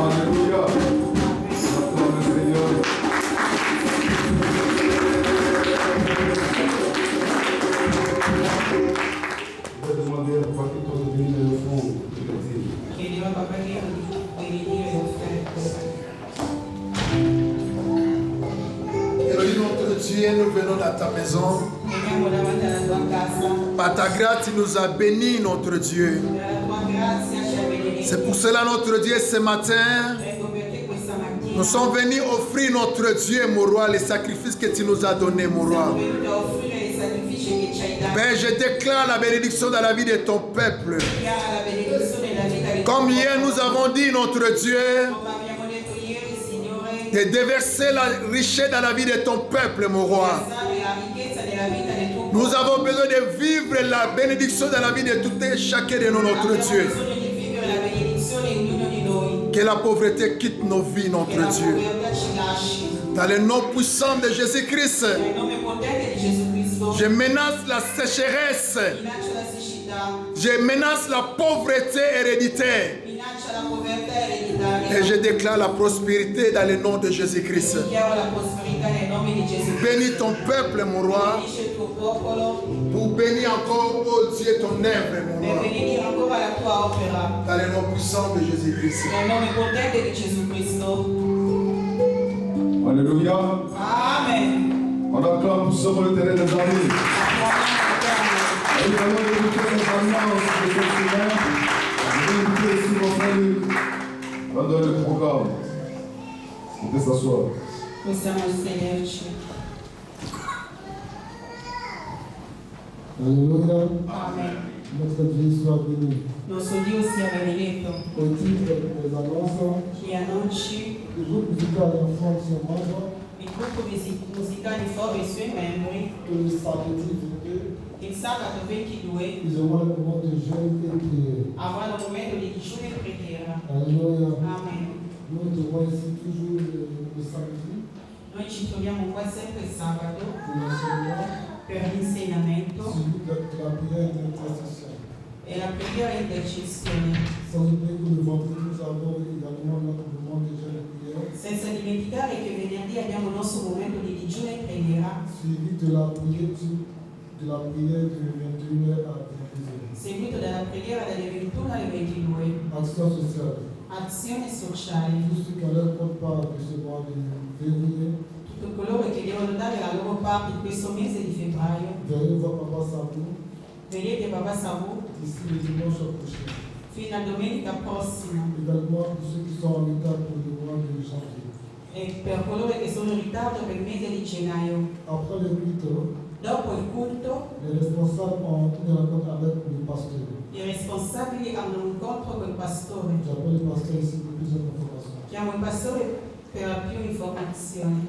Alléluia. Acclame le Seigneur. Je vais demander à Papa qui t'ont béni le fond de l'église. Chiediamo a Papà Dio di benedire le offerte. Elohim, notre Dieu, nous venons dans ta maison. Veniamo davanti alla tua casa. Par ta grâce, tu nous as bénis, notre Dieu. Per la tua grazia ci ha benedetto. C'est pour cela, notre Dieu, ce matin, Ecco perché questa mattina nous sommes venus offrir, notre Dieu, mon roi, les sacrifices que tu nous as donnés, mon siamo roi. venuti a offrire i sacrifici che ci hai dato. Père, je déclare la bénédiction dans la vie de ton peuple. Chiara la benedizione nella vita di Comme hier, nous avons dit, notre Dieu, come abbiamo detto ieri, Signore, de déverser la richesse dans la vie de ton peuple, mon roi. versare la ricchezza nella vita del tuo Nous avons besoin de vivre la bénédiction dans la vie de tout et chacun de nous, notre Abbiamo Dieu. bisogno di vivere la benedizione in ognuno di noi. Que la pauvreté quitte nos vies, Che notre la Dieu. povertà ci lasci. Dans le nom puissant de Jésus-Christ, Nel nome potente di Gesù Cristo, je menace la sécheresse. minaccia la siccità, Je menace la pauvreté héréditaire. minaccia la povertà ereditaria. Et je déclare la prospérité dans le nom de Jésus-Christ. Dichiaro la prosperità nel nome di Gesù Cristo. Bénis ton peuple, mon roi, Benedice il tuo popolo pour bénir encore, oh Dieu, ton œuvre, mon per roi. benedire ancora la tua opera. Dans le nom puissant de Jésus-Christ. Nel nome potente di Gesù Cristo. Alléluia. Amen. On acclame pour ce l'éternel des armées. Et nous allons écouter les alliances de cette semaine. Je vais écouter ici mon frère. On va donner le programme. On peut s'asseoir. Possiamo sederci. Alléluia. Amen. Notre Dieu soit béni. Nostro Dio sia benedetto. Au titre des annonces, Gli annunci, le groupe musical informe ses membres il gruppo musicale informa i suoi membri. que le samedi 22, Il sabato 22 ils auront le moment de jeûne et prière. avranno un momento di digiuno e preghiera. Alléluia. Amen. Nous nous trouvons ici toujours le samedi Noi ci troviamo qua sempre il sabato pour l'enseignement, per l'insegnamento suivi de la prière et de l'intercession. e la preghiera e intercessione. Sans oublier que le vendredi, nous avons également notre moment de jeûne et prière, Senza dimenticare che venerdì abbiamo il nostro momento di digiuno e preghiera, suivi de la prière de 21h à 22h. seguito dalla preghiera dalle 21 alle 22. Action sociale. Azione sociale. Tous ceux qui ont leur compte part de ce mois de février, Tutti coloro che devono dare la loro parte in questo mese di febbraio, venez voir Papa Sabou vedete Papa Savu d'ici le dimanche prochain. fino a domenica prossima. Également pour ceux qui sont en retard pour le mois de janvier. E per coloro che sono in ritardo per il mese di gennaio. Après le culte, Dopo il culto, les responsables ont une rencontre avec le pasteur. i responsabili hanno un incontro con il pastore. J'appelle le pasteur ici pour plus d'informations. Chiamo il pastore per più informazioni.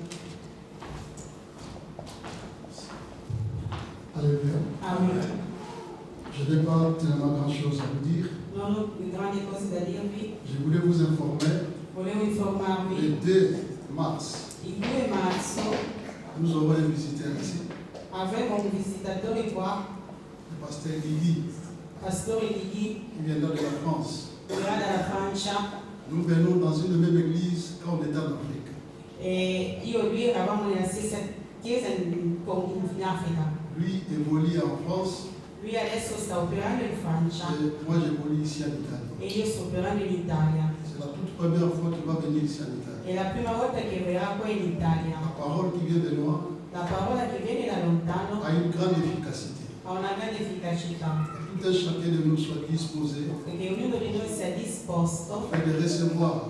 Alléluia. Amen. Je n'ai pas tellement grand-chose à vous dire. Non ho grandi cose da dirvi. Je voulais vous informer. Volevo informarvi. Le 2 mars, Il 2 marzo nous aurons un visiteur ici, avremo un visitatore qua, le pasteur Guigui, pastore Lighi, qui viendra de la France. verrà dalla Francia. Nous venons dans une même église quand on était en Afrique. E io e lui eravamo nella stessa chiesa in Africa. Lui évolue en France Lui adesso sta operando in Francia et moi j'évolue ici en Italie. e io sto operando in Italia. C'est la toute première fois qu'il va venir ici en Italie. È la prima volta che verrà qua in Italia. La parole qui vient de loin La parola che viene da lontano a une grande efficacité. ha una grande efficacità, Tout un chacun de nous soit disposé perché ognuno di noi sia disposto afin de recevoir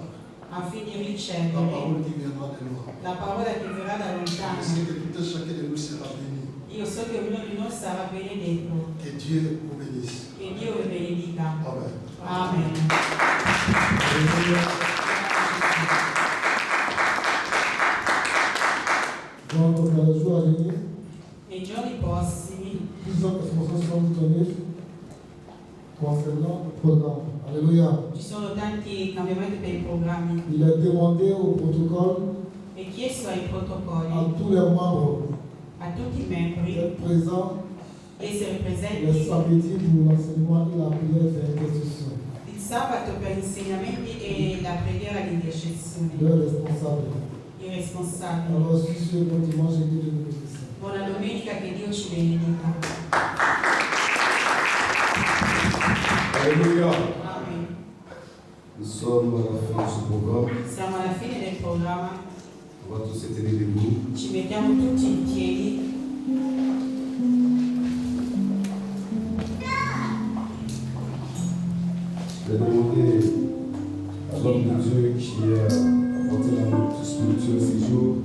affinché la ricevere parole qui viendra de loin. la parola che verrà da Je lontano. sais que tout un chacun de nous sera béni. Io so che ognuno di noi sarà benedetto. Que Dieu vous bénisse. Che Dio vi benedica. Amen. Amen. Donc, dans les jours à venir, Nei giorni prossimi plusieurs informations seront données concernant le programme. Alléluia. ci sono tanti cambiamenti per i programmi. Il est demandé au protocole È chiesto ai à protocolli, tous les membres a tutti i membri, d'être présents di essere les presenti samedis pour l'enseignement et la prière d'intercession. il sabato per gli insegnamenti e la preghiera di intercessione. Leurs responsables. I responsabili. Alors, si ce bon dimanche, et Dieu nous bénisse. Buona domenica, che Dio ci benedica. Alléluia. Amen. Nous sommes à la fin de ce programme. Siamo alla fine del programma, On va tous être debout. ci mettiamo tutti in piedi. Je vais demander à l'homme de Dieu qui a apporté la nourriture spirituelle ces jours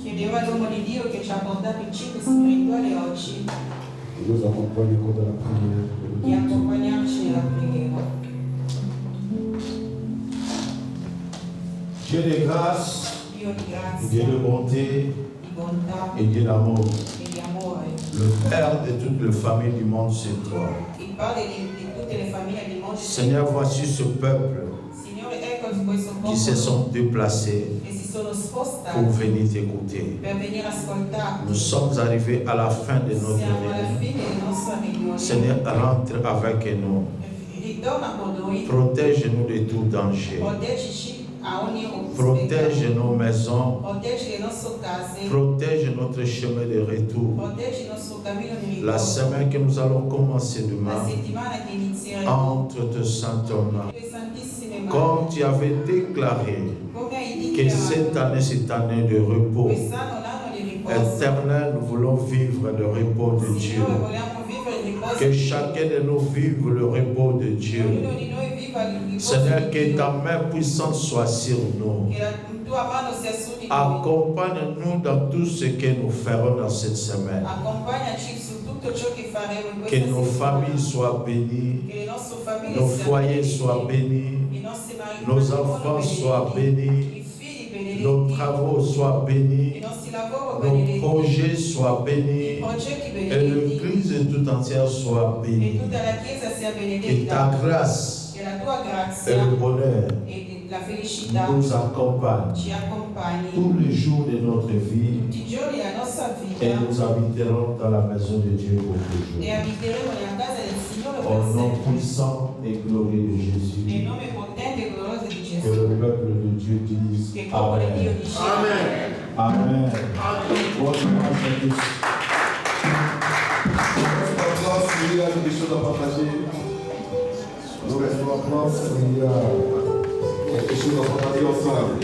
Chiedevo all'uomo di Dio che ci ha portato il cibo spirituale oggi de nous accompagner au cours de la prière. di accompagnarci nella preghiera. Dieu de grâce, Dio di Dieu de grazia, bonté di bontà et Dieu d'amour. e di amore. Le Père de toutes les familles du monde, c'est toi. Il Padre di tutte le famiglie del mondo. Seigneur, voici ce peuple Signore, ecco questo qui se popolo sont déplacés che si sono pour spostati venir t'écouter. per venire ascoltati. Nous sommes arrivés à la fin de notre Siamo alla réunion. fine della nostra riunione. Seigneur, rentre avec nous. Ritorna con noi, Protège-nous de tout danger. proteggici a ogni Protège nos maisons. proteggi le nostre case, Protège notre chemin de retour. proteggi il nostro cammino di La ritorno. semaine que nous allons commencer La demain, settimana che inizierà entre tes saintes mains. le santissime Comme mani, tu avais déclaré come hai que cette dichiarato, année, cette année de repos, quest'anno è l'anno di riposo. éternel, nous voulons vivre le repos de Dieu. Signore, vogliamo vivere il riposo Que di chacun de nous vive le repos de Dio. Dieu. Ognuno di noi vive Seigneur, que ta main puissante soit sur nous. Accompagne-nous dans tout ce que nous ferons dans cette semaine. Que nos familles soient bénies, nos foyers soient bénis, nos enfants soient bénis, nos travaux soient bénis, nos projets soient bénis, et l'Église tout entière soit bénie. Que ta grâce et le bonheur nous accompagnent tous les jours de notre vie, et nous habiterons dans la maison de Dieu pour toujours. Au nom puissant et glorieux de Jésus, que le peuple de Dieu dise Amen. Amen. Amen. Bonne dimanche à tous. Il y a des choses à partager. Nous restons en place. Il y a quelque chose à partager ensemble.